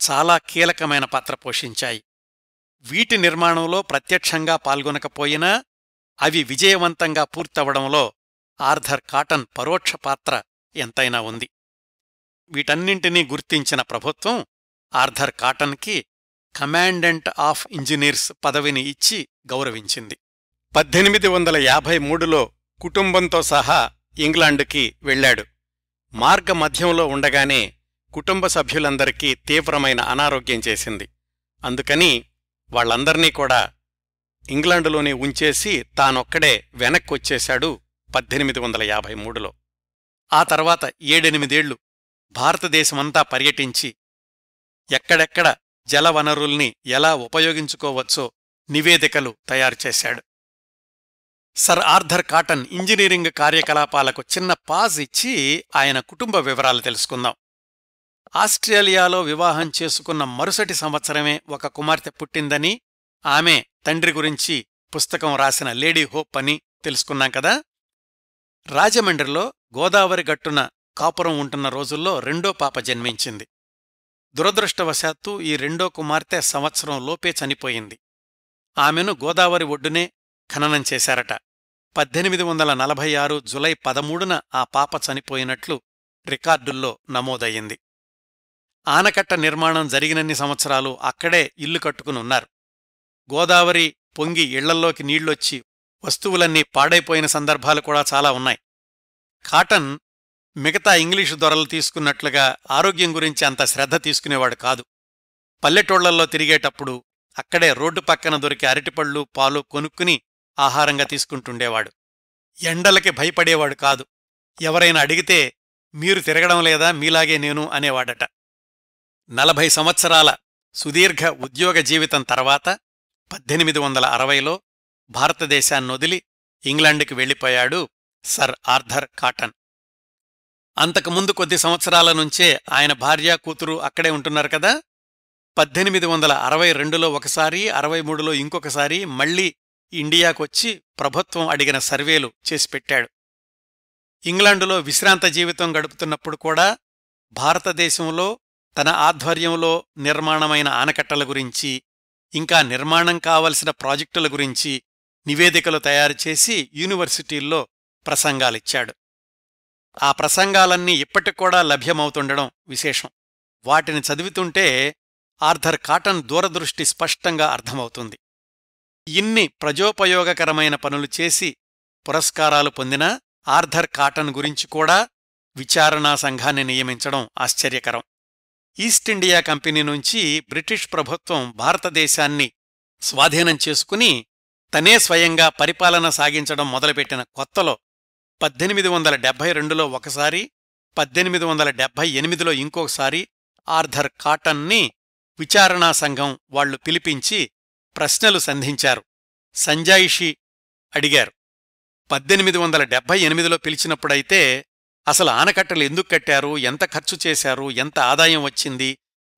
[SPEAKER 1] చాలా కీలకమైన పాత్ర పోషించాయి. వీటి నిర్మాణంలో ప్రత్యక్షంగా పాల్గొనకపోయినా అవి విజయవంతంగా పూర్తవడంలో ఆర్థర్ కాటన్ పరోక్ష పాత్ర ఎంతైనా ఉంది. వీటన్నింటినీ గుర్తించిన ప్రభుత్వం ఆర్థర్ కాటన్కి కమాండెంట్ ఆఫ్ ఇంజనీర్స్ పదవిని ఇచ్చి గౌరవించింది. 1853లో కుటుంబంతో సహా ఇంగ్లాండుకి వెళ్లాడు. మార్గమధ్యంలో ఉండగానే కుటుంబ సభ్యులందరికీ తీవ్రమైన అనారోగ్యం చేసింది. అందుకని వాళ్లందర్నీ కూడా ఇంగ్లాండులోనే ఉంచేసి తానొక్కడే వెనక్కొచ్చేశాడు 1853లో. ఆ తర్వాత 7-8 ఏళ్లు భారతదేశమంతా పర్యటించి ఎక్కడెక్కడ జలవనరుల్ని ఎలా ఉపయోగించుకోవచ్చో నివేదికలు తయారుచేశాడు. సర్ ఆర్థర్ కాటన్ ఇంజనీరింగ్ కార్యకలాపాలకు చిన్న పాజ్ ఇచ్చి ఆయన కుటుంబ వివరాలు తెలుసుకుందాం. ఆస్ట్రేలియాలో వివాహం చేసుకున్న మరుసటి సంవత్సరమే ఒక కుమార్తె పుట్టిందని, ఆమె తండ్రి గురించి పుస్తకం రాసిన లేడీ హోప్ అని తెలుసుకున్నాం కదా. రాజమండ్రిలో గోదావరి గట్టున కాపురం ఉంటున్న రోజుల్లో రెండో పాప జన్మించింది. దురదృష్టవశాత్తు ఈ రెండో కుమార్తె సంవత్సరం లోపే చనిపోయింది. ఆమెను గోదావరి ఒడ్డునే ఖననం చేశారట. 1846 జులై 13న ఆ పాప చనిపోయినట్లు రికార్డుల్లో నమోదయ్యింది. ఆనకట్ట నిర్మాణం జరిగినన్ని సంవత్సరాలు అక్కడే ఇల్లు కట్టుకునున్నారు. గోదావరి పొంగి ఇళ్లల్లోకి నీళ్లొచ్చి వస్తువులన్నీ పాడైపోయిన సందర్భాలు కూడా చాలా ఉన్నాయి. కాటన్ మిగతా ఇంగ్లీషు దొరలు తీసుకున్నట్లుగా ఆరోగ్యం గురించి అంత శ్రద్ధ తీసుకునేవాడు కాదు. పల్లెటూళ్లల్లో తిరిగేటప్పుడు అక్కడే రోడ్డు పక్కన దొరికే అరటిపళ్ళు, పాలు కొనుక్కుని ఆహారంగా తీసుకుంటుండేవాడు. ఎండలకి భయపడేవాడు కాదు. ఎవరైనా అడిగితే మీరు తిరగడం లేదా, మీలాగే నేను అనేవాడట. 40 సంవత్సరాల సుదీర్ఘ ఉద్యోగ జీవితం తర్వాత 1860లో భారతదేశాన్నొదిలి ఇంగ్లాండుకి వెళ్లిపోయాడు సర్ ఆర్థర్ కాటన్. అంతకుముందు కొద్ది సంవత్సరాల నుంచే ఆయన భార్య, కూతురు అక్కడే ఉంటున్నారు కదా. 1862లో ఒకసారి, 63లో ఇంకొకసారి మళ్లీ ఇండియాకొచ్చి ప్రభుత్వం అడిగిన సర్వేలు చేసిపెట్టాడు. ఇంగ్లాండులో విశ్రాంత జీవితం గడుపుతున్నప్పుడు కూడా భారతదేశంలో తన ఆధ్వర్యంలో నిర్మాణమైన ఆనకట్టల గురించి, ఇంకా నిర్మాణం కావలసిన ప్రాజెక్టుల గురించి నివేదికలు తయారుచేసి యూనివర్సిటీల్లో ప్రసంగాలిచ్చాడు. ఆ ప్రసంగాలన్నీ ఇప్పటికూడా లభ్యమవుతుండడం విశేషం. వాటిని చదువుతుంటే ఆర్థర్ కాటన్ దూరదృష్టి స్పష్టంగా అర్థమవుతుంది. ఇన్ని ప్రజోపయోగకరమైన పనులు చేసి పురస్కారాలు పొందిన ఆర్థర్ కాటన్ గురించి కూడా విచారణా సంఘాన్ని నియమించడం ఆశ్చర్యకరం. ఈస్టిండియా కంపెనీ నుంచి బ్రిటిష్ ప్రభుత్వం భారతదేశాన్ని స్వాధీనం చేసుకుని తనే స్వయంగా పరిపాలన సాగించడం మొదలుపెట్టిన కొత్తలో 1872లో ఒకసారి, 1878లో ఇంకోసారి ఆర్థర్ కాటన్ని విచారణా సంఘం వాళ్లు పిలిపించి ప్రశ్నలు సంధించారు, సంజాయిషీ అడిగారు. 1878లో పిలిచినప్పుడైతే అసలు ఆనకట్టలు ఎందుకు కట్టారు, ఎంత ఖర్చు చేశారు, ఎంత ఆదాయం వచ్చింది,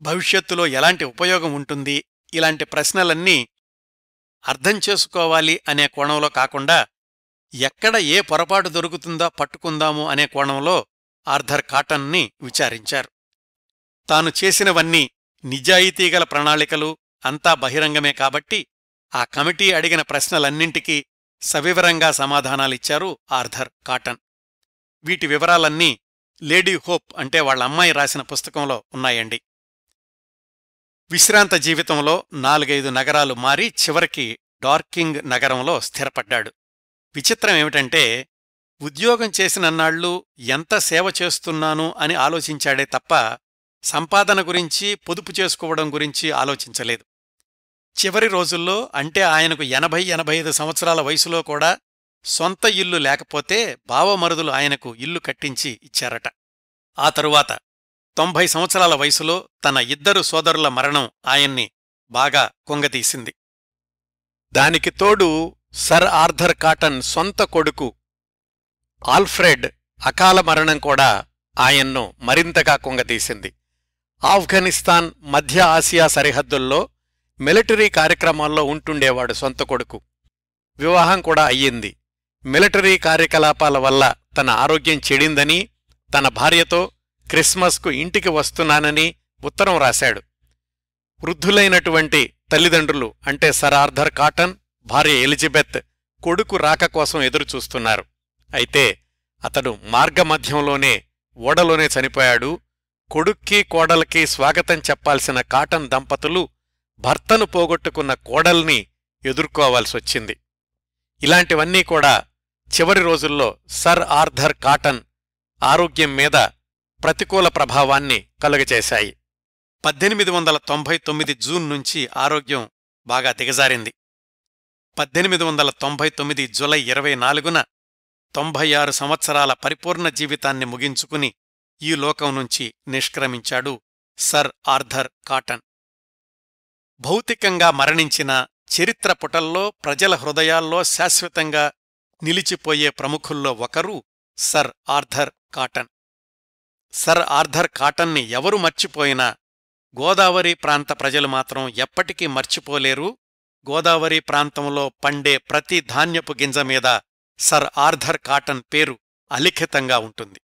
[SPEAKER 1] భవిష్యత్తులో ఎలాంటి ఉపయోగం ఉంటుంది, ఇలాంటి ప్రశ్నలన్నీ అర్థం చేసుకోవాలి అనే కోణంలో కాకుండా ఎక్కడ ఏ పొరపాటు దొరుకుతుందో పట్టుకుందాము అనే కోణంలో ఆర్థర్ కాటన్ని విచారించారు. తాను చేసినవన్నీ నిజాయితీగల ప్రణాళికలు, అంతా బహిరంగమే కాబట్టి ఆ కమిటీ అడిగిన ప్రశ్నలన్నింటికీ సవివరంగా సమాధానాలిచ్చారు ఆర్థర్ కాటన్. వీటి వివరాలన్నీ లేడీ హోప్ అంటే వాళ్ళ అమ్మాయి రాసిన పుస్తకంలో ఉన్నాయండి. విశ్రాంత జీవితంలో 4-5 నగరాలు మారి చివరికి డార్కింగ్ నగరంలో స్థిరపడ్డాడు. విచిత్రమేమిటంటే ఉద్యోగం చేసినన్నాళ్లు ఎంత సేవ చేస్తున్నాను అని ఆలోచించాడే తప్ప సంపాదన గురించి, పొదుపు చేసుకోవడం గురించి ఆలోచించలేదు. చివరి రోజుల్లో అంటే ఆయనకు 80-85 సంవత్సరాల వయసులో కూడా సొంత ఇల్లు లేకపోతే బావమరుదులు ఆయనకు ఇల్లు కట్టించి ఇచ్చారట. ఆ తరువాత 90 సంవత్సరాల వయసులో తన ఇద్దరు సోదరుల మరణం ఆయన్ని బాగా కుంగదీసింది. దానికి తోడు సర్ ఆర్థర్ కాటన్ సొంత కొడుకు ఆల్ఫ్రెడ్ అకాల మరణం కూడా ఆయన్ను మరింతగా కుంగదీసింది. ఆఫ్ఘనిస్తాన్, మధ్య ఆసియా సరిహద్దుల్లో మిలిటరీ కార్యక్రమాల్లో ఉంటుండేవాడు సొంత కొడుకు. వివాహం కూడా అయ్యింది. మిలిటరీ కార్యకలాపాల వల్ల తన ఆరోగ్యం చెడిందని తన భార్యతో క్రిస్మస్కు ఇంటికి వస్తున్నానని ఉత్తరం రాశాడు. వృద్ధులైనటువంటి తల్లిదండ్రులు అంటే సర్ ఆర్థర్ కాటన్, భార్య ఎలిజబెత్ కొడుకు రాక కోసం ఎదురుచూస్తున్నారు. అయితే అతడు మార్గమధ్యంలోనే ఓడలోనే చనిపోయాడు. కొడుక్కి కోడలికి స్వాగతం చెప్పాల్సిన కాటన్ దంపతులు భర్తను పోగొట్టుకున్న కోడల్ని ఎదుర్కోవాల్సొచ్చింది. ఇలాంటివన్నీ కూడా చివరి రోజుల్లో సర్ ఆర్థర్ కాటన్ ఆరోగ్యం మీద ప్రతికూల ప్రభావాన్ని కలుగచేశాయి. 1899 జూన్ నుంచి ఆరోగ్యం బాగా దిగజారింది. 1899 జూలై 24న 96 సంవత్సరాల పరిపూర్ణ జీవితాన్ని ముగించుకుని ఈ లోకం నుంచి నిష్క్రమించాడు సర్ ఆర్థర్ కాటన్. భౌతికంగా మరణించిన చరిత్ర పుటల్లో ప్రజల హృదయాల్లో శాశ్వతంగా నిలిచిపోయే ప్రముఖుల్లో ఒకరు sir Arthur Cotton. Sir Arthur కాటన్ని ఎవరు మర్చిపోయినా గోదావరి ప్రాంత ప్రజలు మాత్రం ఎప్పటికీ మర్చిపోలేరు. గోదావరి ప్రాంతంలో పండే ప్రతి ధాన్యపు గింజ మీద సర్ ఆర్థర్ కాటన్ పేరు అలిఖితంగా ఉంటుంది.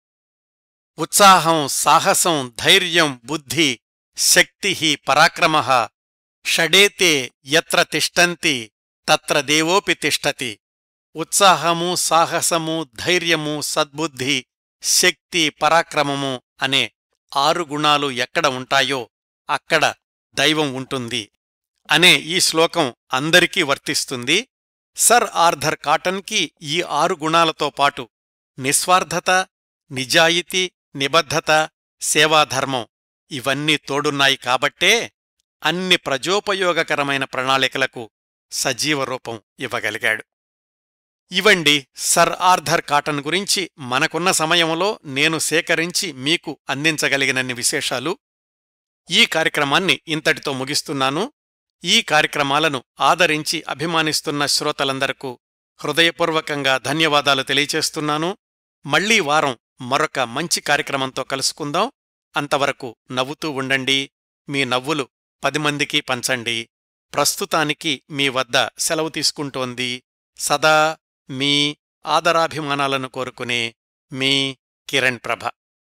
[SPEAKER 1] ఉత్సాహం, సాహసం, ధైర్యం, బుద్ధి, శక్తి, పరాక్రమః షడేతే యత్ర తిష్టంతి తత్ర దేవోపి తిష్టతి. ఉత్సాహము, సాహసము, ధైర్యము, సద్బుద్ధి, శక్తి, పరాక్రమము అనే 6 గుణాలు ఎక్కడ ఉంటాయో అక్కడ దైవం ఉంటుంది అనే ఈ శ్లోకం అందరికీ వర్తిస్తుంది. సర్ ఆర్థర్ కాటన్కి ఈ 6 గుణాలతో పాటు నిస్వార్థత, నిజాయితీ, నిబద్ధత, సేవాధర్మం ఇవన్నీ తోడున్నాయి కాబట్టే అన్ని ప్రజోపయోగకరమైన ప్రణాళికలకు సజీవరూపం ఇవ్వగలిగాడు. ఇవండి సర్ ఆర్థర్ కాటన్ గురించి మనకున్న సమయంలో నేను సేకరించి మీకు అందించగలిగినన్ని విశేషాలు. ఈ కార్యక్రమాన్ని ఇంతటితో ముగిస్తున్నాను. ఈ కార్యక్రమాలను ఆదరించి అభిమానిస్తున్న శ్రోతలందరకు హృదయపూర్వకంగా ధన్యవాదాలు తెలియచేస్తున్నాను. మళ్లీ వారం మరొక మంచి కార్యక్రమంతో కలుసుకుందాం. అంతవరకు నవ్వుతూ ఉండండి. మీ నవ్వులు 10 మందికి పంచండి. ప్రస్తుతానికి మీ వద్ద సెలవు తీసుకుంటోంది సదా మీ ఆదరాభిమానాలను కోరుకునే మీ కిరణ్ ప్రభ.